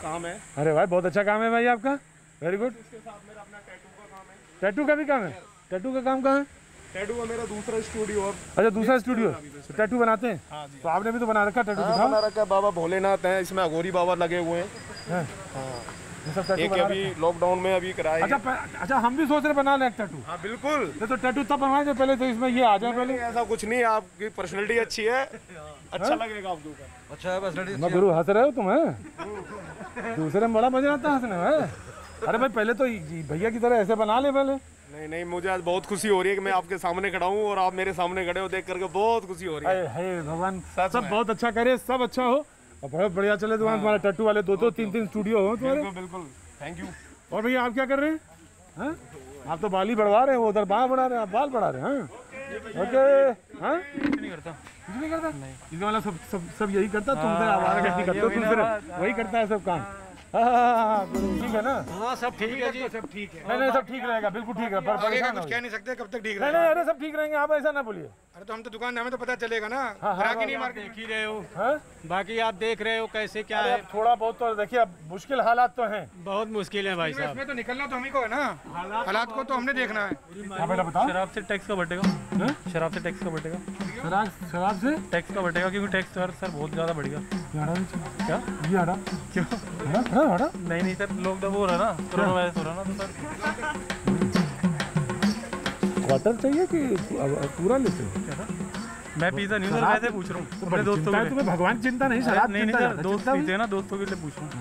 Speaker 9: काम है।
Speaker 1: अरे भाई, बहुत अच्छा काम है भाई आपका, वेरी गुड।
Speaker 9: इसके साथ मेरा अपना टैटू का काम है।
Speaker 1: टैटू का भी काम है? टैटू का काम कहाँ है?
Speaker 9: टैटू का मेरा दूसरा स्टूडियो।
Speaker 1: अच्छा, दूसरा स्टूडियो। टैटू बनाते हैं? हाँ जी। तो आपने भी तो बना रखा टैटू?
Speaker 9: हाँ, बना रखा है। बाबा भोलेनाथ है इसमें, अघोरी बाबा लगे हुए हैं।
Speaker 1: हाँ।
Speaker 9: एक अभी लॉकडाउन में अभी कराया।
Speaker 1: अच्छा हम भी सोच रहे बना लें टैटू।
Speaker 9: हाँ बिल्कुल,
Speaker 1: तो टैटू तब बनवाएंगे पहले तो इसमें ये आ जाए पहले।
Speaker 9: ऐसा कुछ नहीं, आपकी पर्सनैलिटी अच्छी है, अच्छा लगेगा आपके ऊपर।
Speaker 3: अच्छा है पर्सनैलिटी।
Speaker 1: मैं गुरु हंस रहे हो तुम हैं, दूसरे में बड़ा मजा आता है हंसने में। अरे भाई पहले तो भैया की तरह ऐसे बना ले पहले।
Speaker 9: नहीं नहीं, मुझे आज बहुत खुशी हो रही है कि मैं आपके सामने खड़ा हूँ और आप मेरे सामने खड़े हो, देख करके बहुत खुशी हो रही है।
Speaker 1: हे भगवान सब बहुत अच्छा करे, सब अच्छा हो और बहुत बढ़िया चले तुम्हारा टैटू वाले 2-2 3-3 स्टूडियो हो तुम्हारे।
Speaker 9: बिल्कुल, थैंक यू।
Speaker 1: और भैया आप क्या कर रहे हैं? आप तो बाल ही बढ़वा रहे हैं, वो उधर बाल बढ़ा रहे हैं, आप बाल बढ़ा रहे हैं। ओके, हाँ कुछ नहीं करता इसका मतलब सब यही करता, तुम तो आवारागर्दी करते हो, तुम सिर्फ वही करता है सब काम। ठीक है ना?
Speaker 4: हाँ सब ठीक है जी, सब ठीक है।
Speaker 1: नहीं सब ठीक रहेगा, बिल्कुल ठीक है।
Speaker 6: आगे का कुछ कह नहीं सकते, कब तक ठीक रहेगा?
Speaker 1: नहीं अरे सब ठीक रहेंगे, आप ऐसा ना बोलिए।
Speaker 6: अरे तो हम तो दुकान हमें तो पता चलेगा ना।
Speaker 4: बाकी नहीं मार्केट देख ही रहे हो, बाकी आप देख रहे हो कैसे क्या है।
Speaker 1: थोड़ा बहुत तो देखिए, अब मुश्किल हालात तो हैं,
Speaker 4: बहुत मुश्किल है भाई साहब।
Speaker 6: इसमें तो निकलना तो हम ही को है ना, हालात को तो हमने देखना है।
Speaker 1: बेटा बताओ,
Speaker 12: शराब से टैक्स का बटेगा, शराब से टैक्स का बटेगा,
Speaker 1: शराब से
Speaker 12: टैक्स का बटेगा, क्योंकि टैक्स सर बहुत ज़्यादा बढ़ेगा।
Speaker 1: क्या ये हड़ा
Speaker 12: क्यों?
Speaker 1: हड़ा
Speaker 12: नहीं सर, लॉकडाउन हो रहा है ना, कोरोना वायरस हो रहा है ना, तो सर
Speaker 1: क्वार्टर चाहिए कि पूरा लेते हो?
Speaker 12: मैं पीता नहीं सर, वैसे पूछ रहा हूँ अपने दोस्तों के लिए।
Speaker 1: तुम्हें भगवान चिंता नहीं, शराब
Speaker 12: नहीं सर, दोस्त पीते हैं ना, दोस्तों के लिए पूछ रहा हूँ।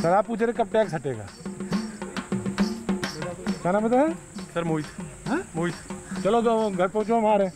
Speaker 1: शराब पूछ रहे कब टैक्स हटेगा? क्या नाम है
Speaker 12: सर? मोहित।
Speaker 1: चलो तो घर पहुँचो हमारे।